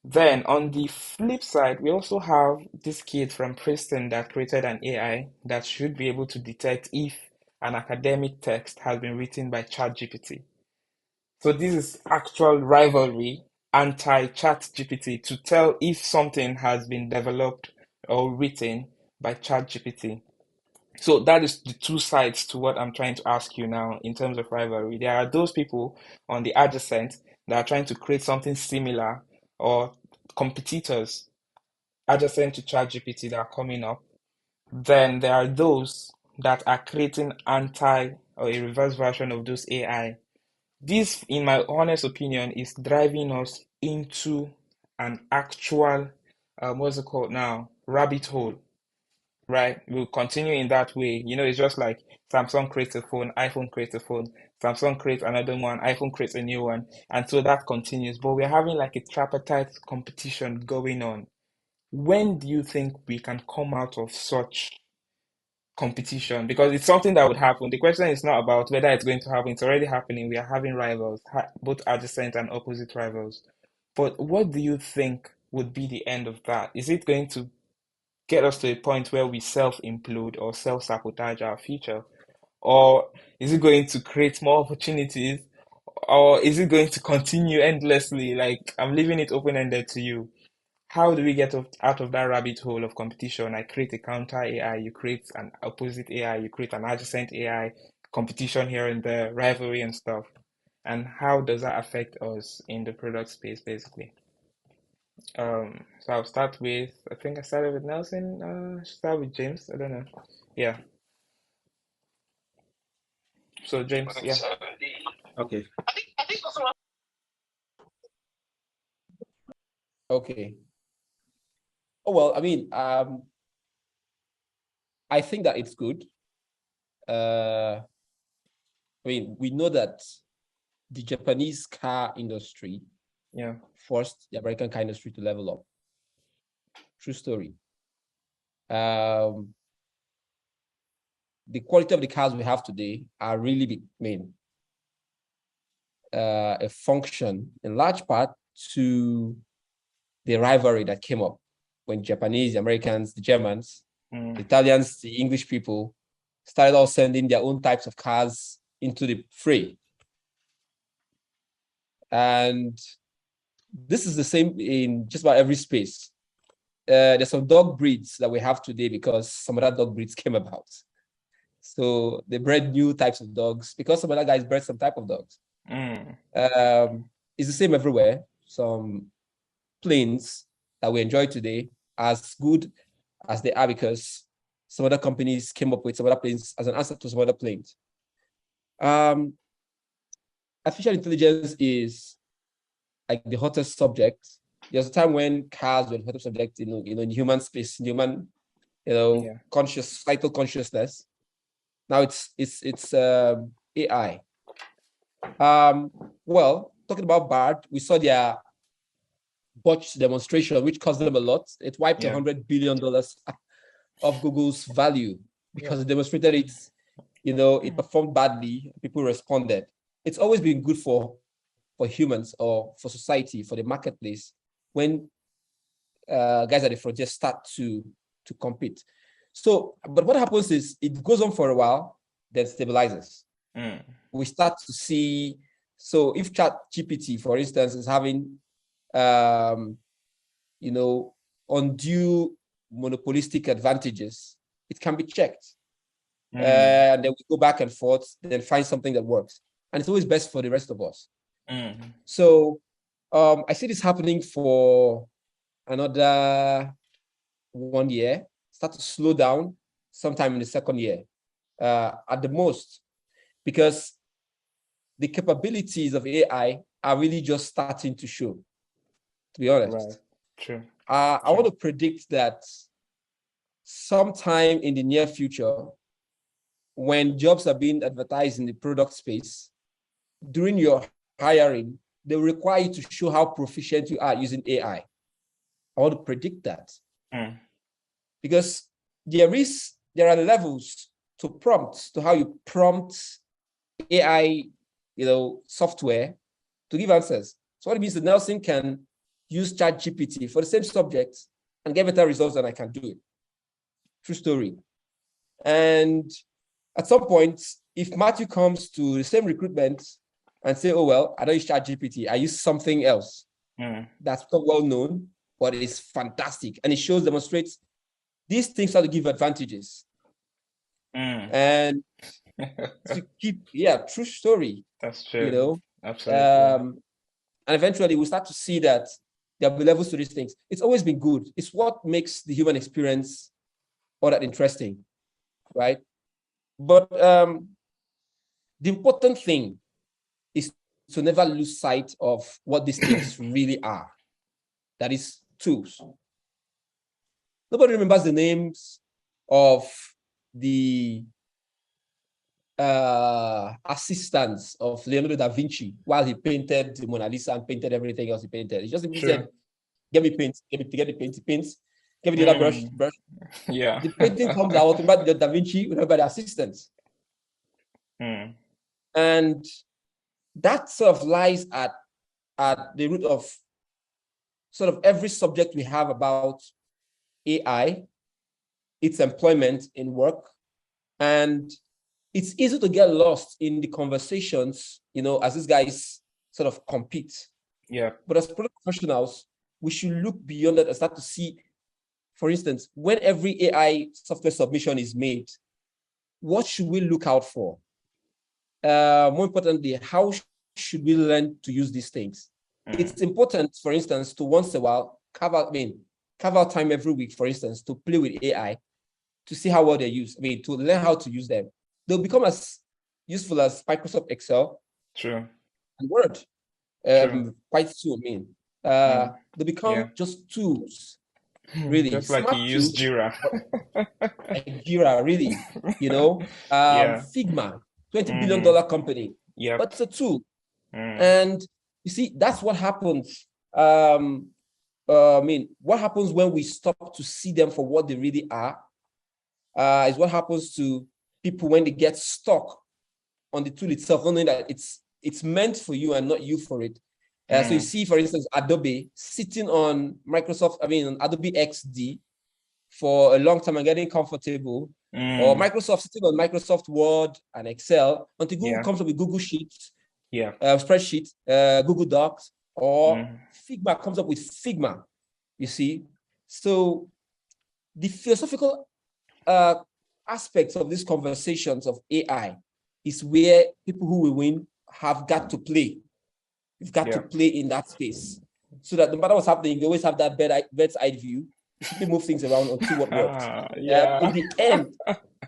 Then on the flip side, we also have this kid from Princeton that created an AI that should be able to detect if an academic text has been written by ChatGPT. So this is actual rivalry anti-chat GPT to tell if something has been developed or written by chat GPT. So that is the two sides to what I'm trying to ask you now in terms of rivalry. There are those people on the adjacent that are trying to create something similar, or competitors adjacent to ChatGPT that are coming up. Then there are those that are creating anti or a reverse version of those AI. This, in my honest opinion, is driving us into an actual, what's it called now? Rabbit hole, right? We'll continue in that way. It's just like Samsung creates a phone, iPhone creates a phone, Samsung creates another one, iPhone creates a new one, and so that continues. But we're having like a tripartite competition going on. When do you think we can come out of such competition? Because it's something that would happen. The question is not about whether it's going to happen. It's already happening. We are having rivals, both adjacent and opposite rivals. But what do you think would be the end of that? Is it going to get us to a point where we self-implode or self-sabotage our future? Or is it going to create more opportunities? Or is it going to continue endlessly? Like, I'm leaving it open-ended to you. How do we get out of that rabbit hole of competition? I create a counter AI, you create an opposite AI, you create an adjacent AI, competition here and there, rivalry and stuff. And how does that affect us in the product space, basically? So I'll start with, I think I started with Nelson. I should start with James. I don't know. Yeah. So James, yeah. Okay. Okay. Oh, well, I mean, I think that it's good. I mean, we know that the Japanese car industry Yeah. forced the American car industry to level up. True story. The quality of the cars we have today are really a function in large part to the rivalry that came up when Japanese, the Americans, the Germans, the Italians, the English people started all sending their own types of cars into the fray. And this is the same in just about every space. There's some dog breeds that we have today because some other dog breeds came about. So they bred new types of dogs because some other guys bred some type of dogs. It's the same everywhere. Some planes that we enjoy today as good as they are because some other companies came up with some other planes as an answer to some other planes. Artificial intelligence is like the hottest subject. There's a time when cars were the hottest subject, in human space, in human, societal consciousness. Now it's AI. Well, talking about BARD, we saw their botched demonstration, which cost them a lot. It wiped $100 billion of Google's value because it demonstrated it performed badly. People responded. It's always been good for humans or for society, for the marketplace, when guys at the frontier start to compete. So, but what happens is it goes on for a while, then stabilizes. We start to see, so if ChatGPT, for instance, is having undue monopolistic advantages, it can be checked. And then we go back and forth, then find something that works. And it's always best for the rest of us. So I see this happening for another 1 year, start to slow down sometime in the second year, at the most, because the capabilities of AI are really just starting to show, to be honest. Right. True. I want to predict that sometime in the near future, when jobs are being advertised in the product space, during your hiring, they will require you to show how proficient you are using AI. I want to predict that. Because there are levels to prompts, to how you prompt AI, software to give answers. So what it means is Nelson can use ChatGPT for the same subject and get better results than I can do it. True story. And at some point, if Matthew comes to the same recruitment and say, oh, well, I don't use ChatGPT, I use something else. that's not well known, but it's fantastic. And it demonstrates these things how to give advantages. And to keep, true story. That's true. You know, Absolutely. and eventually we start to see that there'll be levels to these things. It's always been good. It's what makes the human experience all that interesting, right? But the important thing is to never lose sight of what these things really are. That is tools. Nobody remembers the names of the assistants of Leonardo da Vinci while he painted the Mona Lisa and painted everything else he painted. He just simply said, "Get me paints, get the paints, give me the other brush." Yeah. The painting comes out about the Da Vinci by the assistants. And that sort of lies at the root of sort of every subject we have about AI, its employment in work. And it's easy to get lost in the conversations, as these guys sort of compete. Yeah. But as product professionals, we should look beyond that and start to see, for instance, when every AI software submission is made, what should we look out for? More importantly, how should we learn to use these things? It's important, for instance, to once in a while carve out time every week, for instance, to play with AI to see how well they're used. To learn how to use them. They'll become as useful as Microsoft Excel and Word quite soon. They become just tools, really. Just like you use Jira. Like Jira, really. Figma, $20 billion company. Yeah. But it's a tool. And you see, that's what happens. What happens when we stop to see them for what they really are, is what happens to people when they get stuck on the tool itself, knowing that it's meant for you and not you for it. So you see, for instance, Adobe sitting on on Adobe XD for a long time and getting comfortable, or Microsoft sitting on Microsoft Word and Excel until Google comes up with Google Sheets, spreadsheet, Google Docs, or Figma comes up with Figma, you see. So the philosophical aspects of these conversations of AI is where people who will win have got to play. You've got to play in that space so that no matter what's happening, you always have that bird's eye view. Simply move things around and see what works. In the end,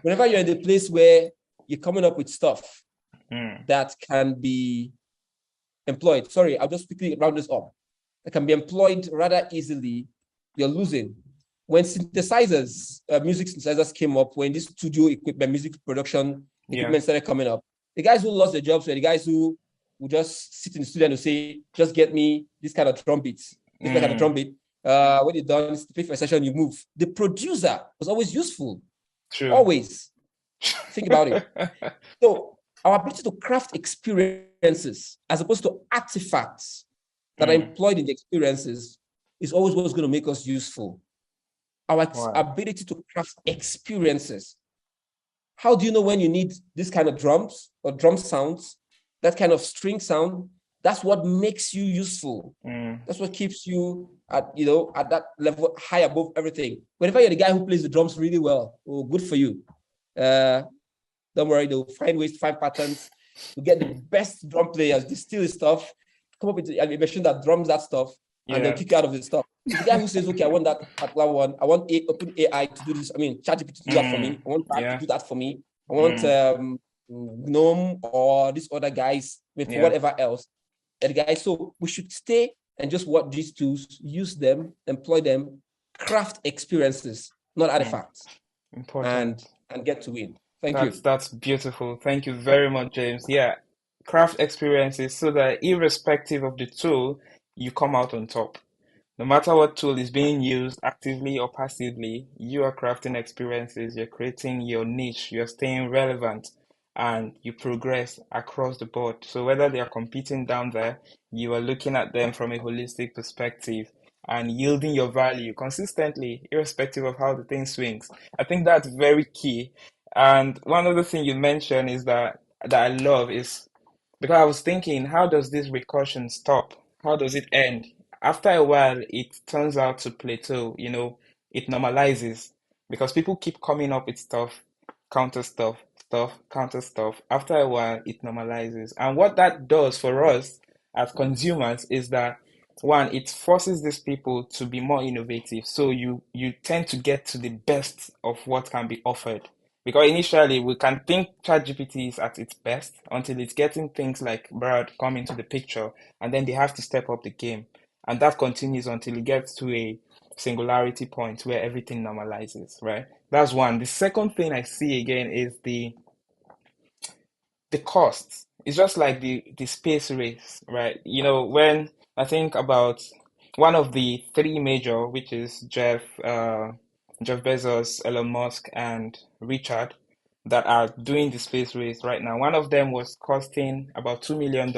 whenever you're in the place where you're coming up with stuff that can be employed, I'll just quickly round this up. That can be employed rather easily, you're losing. When synthesizers, music synthesizers came up, when this studio equipment, music production equipment started coming up, the guys who lost their jobs were the guys who would just sit in the studio and say, just get me this kind of drum beats, this kind of drum beat. When you're done, pay for a session, you move. The producer was always useful. True. Always. Think about it. So our ability to craft experiences as opposed to artifacts that are employed in the experiences is always what's going to make us useful. Our ability to craft experiences. How do you know when you need this kind of drums or drum sounds, that kind of string sound? That's what makes you useful. That's what keeps you at that level, high above everything. Whenever you're the guy who plays the drums really well, good for you. Don't worry, they'll find ways to find patterns to get the best drum players, distill the stuff, come up with a machine that drums that stuff, and they'll kick out of the stuff. The guy who says, okay, I want that particular one, I want open AI to do this, ChatGPT to do that for me, I want that to do that for me, I want GNOME or these other guys with whatever else. So we should stay and just watch these tools, use them, employ them, craft experiences, not artifacts. Important. And get to win. Thank you. That's beautiful. Thank you very much, James. Yeah, craft experiences so that irrespective of the tool, you come out on top. No matter what tool is being used actively or passively, you are crafting experiences, you're creating your niche, you're staying relevant, and you progress across the board. So whether they are competing down there, you are looking at them from a holistic perspective and yielding your value consistently, irrespective of how the thing swings. I think that's very key. And one other thing you mentioned is that I love is because I was thinking, how does this recursion stop? How does it end? after a while, it turns out to plateau, it normalizes because people keep coming up with stuff, counter stuff, counter stuff. After a while, it normalizes. And what that does for us as consumers is that one, it forces these people to be more innovative. So you tend to get to the best of what can be offered. Because initially we can think ChatGPT is at its best until it's getting things like Brad come into the picture, and then they have to step up the game. And that continues until it gets to a singularity point where everything normalizes, right? That's one. The second thing I see again is the costs. It's just like the space race, right? When I think about one of the three major, which is Jeff Bezos, Elon Musk, and Richard, that are doing the space race right now. One of them was costing about $2 million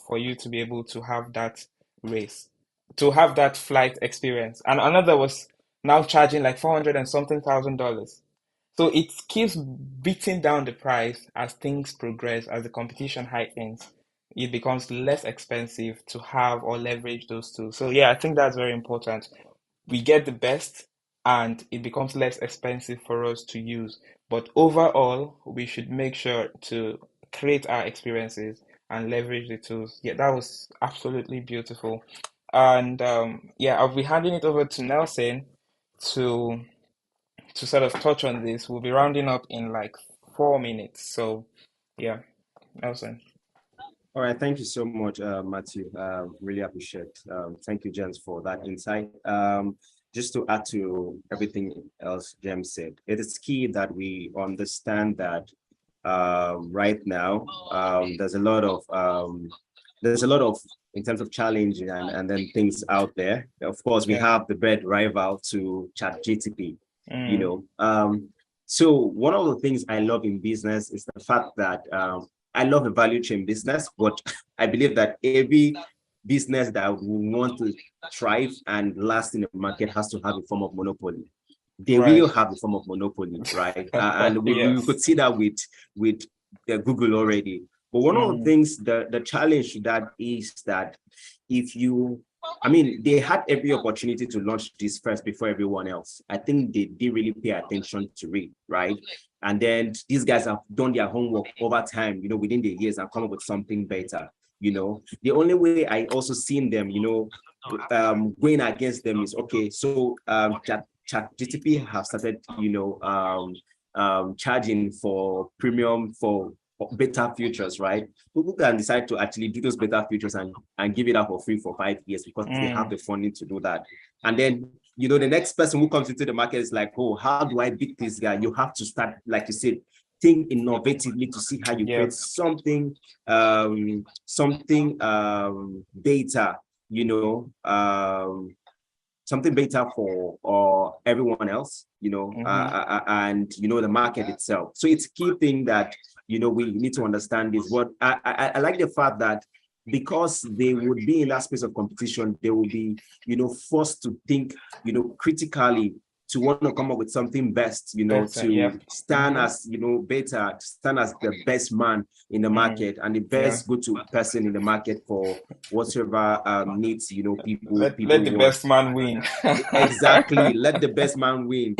for you to be able to have that race, to have that flight experience, and another was now charging like 400 and something thousand dollars. So it keeps beating down the price as things progress, as the competition heightens. It becomes less expensive to have or leverage those tools. So yeah, I think that's very important. We get the best and it becomes less expensive for us to use. But overall, we should make sure to create our experiences and leverage the tools. Yeah, that was absolutely beautiful. And yeah, I'll be handing it over to Nelson to sort of touch on this. We'll be rounding up in like 4 minutes. So, yeah, Nelson. All right, thank you so much, Matthew. Really appreciate. Thank you, James, for that insight. Just to add to everything else James said, it is key that we understand that right now there's a lot of in terms of challenge and then things out there. Of course, we Yeah. have the bed rival to ChatGPT. You Mm, know, so one of the things I love in business is the fact that I love a value chain business, but I believe that every business that will want to thrive and last in the market has to have a form of monopoly. They right. will have a form of monopoly, right? And we could Yes. see that with Google already. But one of the Mm, things, the challenge to that is that if you, I mean, they had every opportunity to launch this first before everyone else. I think they didn't really pay attention to it, right? And then these guys have done their homework over time, within the years and come up with something better. The only way I also seen them, going against them is okay. So Chat GTP have started, charging for premium for beta features, right? People can decide to actually do those beta features and give it up for free for 5 years because they have mm, the funding to do that. And then, the next person who comes into the market is like, oh, how do I beat this guy? You have to start, like you said, think innovatively to see how you create yep. something beta, something better for everyone else, Mm-hmm. and the market itself. So it's a key thing that we need to understand is what I like the fact that because they would be in that space of competition, they will be forced to think critically to want to come up with something best, Better. to Yep. stand Mm-hmm. as better, to stand as the best man in the Mm, market and the yeah. best go-to person in the market for whatever needs people Let the want. best man win. Exactly, let the best man win.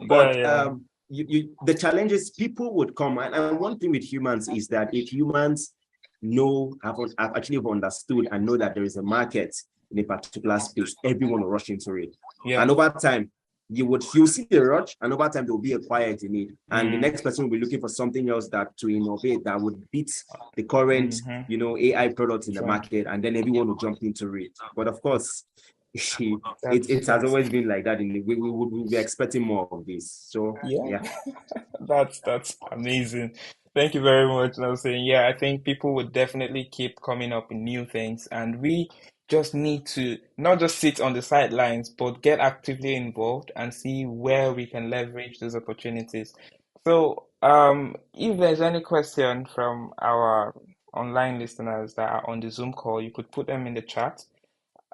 But Yeah. the challenge is people would come, and one thing with humans is that if humans have actually understood and know that there is a market in a particular space, everyone will rush into it. Yeah. And over time, you'll see the rush, and over time there will be a quiet in it. And the Mm, next person will be looking for something else that to innovate that would beat the current, mm-hmm. AI products in the Trend. market, and then everyone will jump into it. But of course, it has That's always been like that. We would be expecting more of this. So yeah. yeah. That's amazing. Thank you very much, Nelson. Yeah, I think people would definitely keep coming up with new things, and we just need to not just sit on the sidelines, but get actively involved and see where we can leverage those opportunities. So, if there's any question from our online listeners that are on the Zoom call, you could put them in the chat,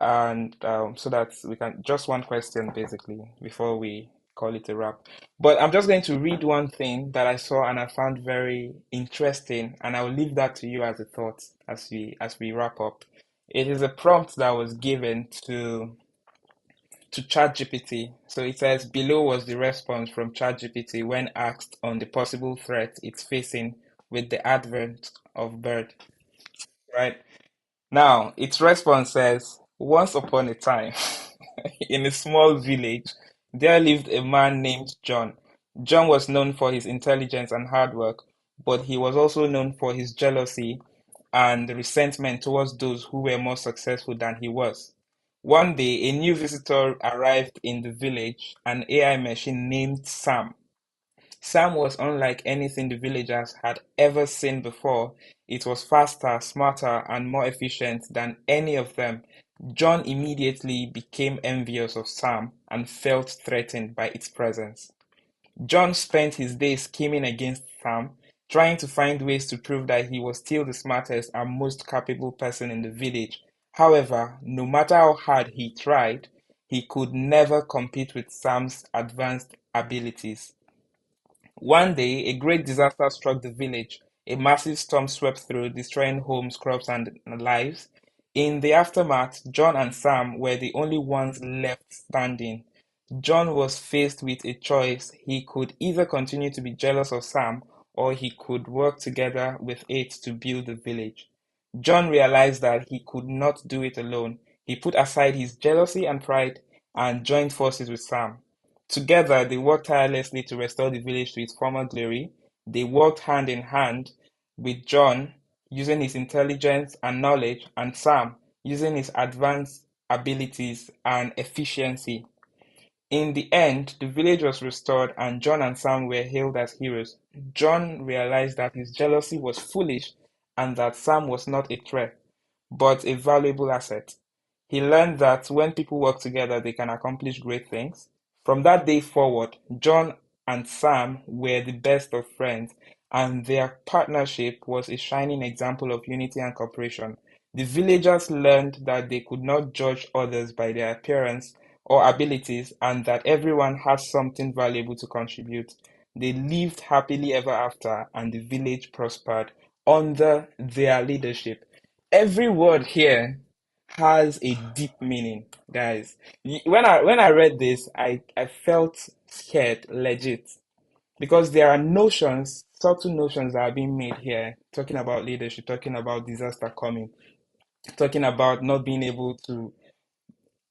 and so that we can just one question basically before we call it a wrap. But I'm just going to read one thing that I saw and I found very interesting, and I'll leave that to you as a thought as we wrap up. It is a prompt that was given to ChatGPT. So it says below was the response from ChatGPT when asked on the possible threat it's facing with the advent of bird. Right? Now, its response says, once upon a time, in a small village, there lived a man named John. John was known for his intelligence and hard work, but he was also known for his jealousy and resentment towards those who were more successful than he was. One day, a new visitor arrived in the village, an AI machine named Sam. Sam was unlike anything the villagers had ever seen before. It was faster, smarter, and more efficient than any of them. John immediately became envious of Sam and felt threatened by its presence. John spent his days scheming against Sam, trying to find ways to prove that he was still the smartest and most capable person in the village. However, no matter how hard he tried, he could never compete with Sam's advanced abilities. One day, a great disaster struck the village. A massive storm swept through, destroying homes, crops, and lives. In the aftermath, John and Sam were the only ones left standing. John was faced with a choice. He could either continue to be jealous of Sam or he could work together with it to build the village. John realized that he could not do it alone. He put aside his jealousy and pride and joined forces with Sam. Together, they worked tirelessly to restore the village to its former glory. They worked hand in hand with John, using his intelligence and knowledge, and Sam, using his advanced abilities and efficiency. In the end, the village was restored and John and Sam were hailed as heroes. John realized that his jealousy was foolish and that Sam was not a threat, but a valuable asset. He learned that when people work together, they can accomplish great things. From that day forward, John and Sam were the best of friends, and their partnership was a shining example of unity and cooperation. The villagers learned that they could not judge others by their appearance or abilities, and that everyone has something valuable to contribute. They lived happily ever after, and the village prospered under their leadership. Every word here has a deep meaning, guys. When I read this, I felt scared, legit, because there are notions, subtle notions that are being made here, talking about leadership, talking about disaster coming, talking about not being able to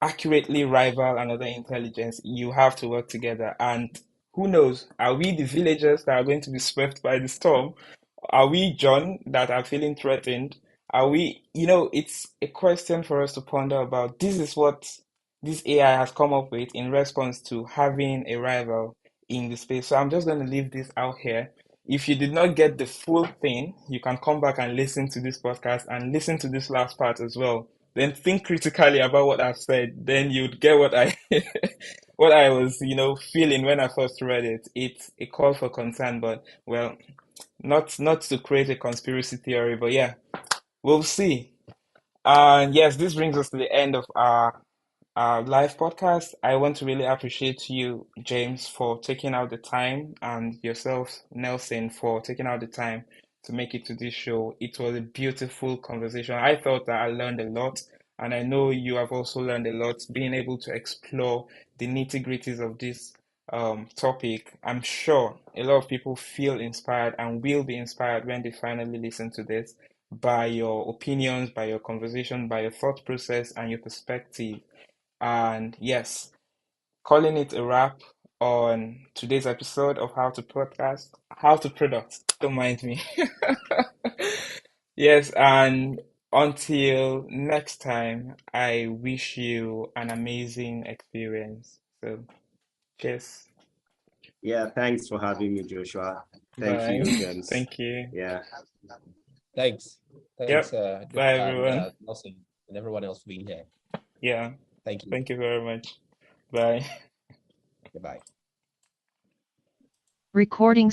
accurately rival another intelligence. You have to work together. And who knows, are we the villagers that are going to be swept by the storm? Are we John that are feeling threatened? Are we, it's a question for us to ponder about. This is what this AI has come up with in response to having a rival in the space. So I'm just going to leave this out here. If you did not get the full thing, you can come back and listen to this podcast and listen to this last part as well. Then think critically about what I've said. Then you'd get what I what I was, feeling when I first read it. It's a call for concern, but well, not to create a conspiracy theory, but yeah, we'll see. And yes, this brings us to the end of our live podcast. I want to really appreciate you, James, for taking out the time, and yourself, Nelson, for taking out the time to make it to this show. It was a beautiful conversation. I thought that I learned a lot, and I know you have also learned a lot, being able to explore the nitty-gritties of this topic. I'm sure a lot of people feel inspired and will be inspired when they finally listen to this by your opinions, by your conversation, by your thought process, and your perspective. And yes, calling it a wrap on today's episode of How to Product. Don't mind me. Yes, and until next time, I wish you an amazing experience. So, cheers. Yeah, thanks for having me, Joshua. Thank Bye. you, James. Thank you. Yeah. Thanks. Thanks, Yep. Bye, Joshua and everyone. Nelson and everyone else being here. Yeah. Thank you. Thank you very much. Bye. Goodbye. Recording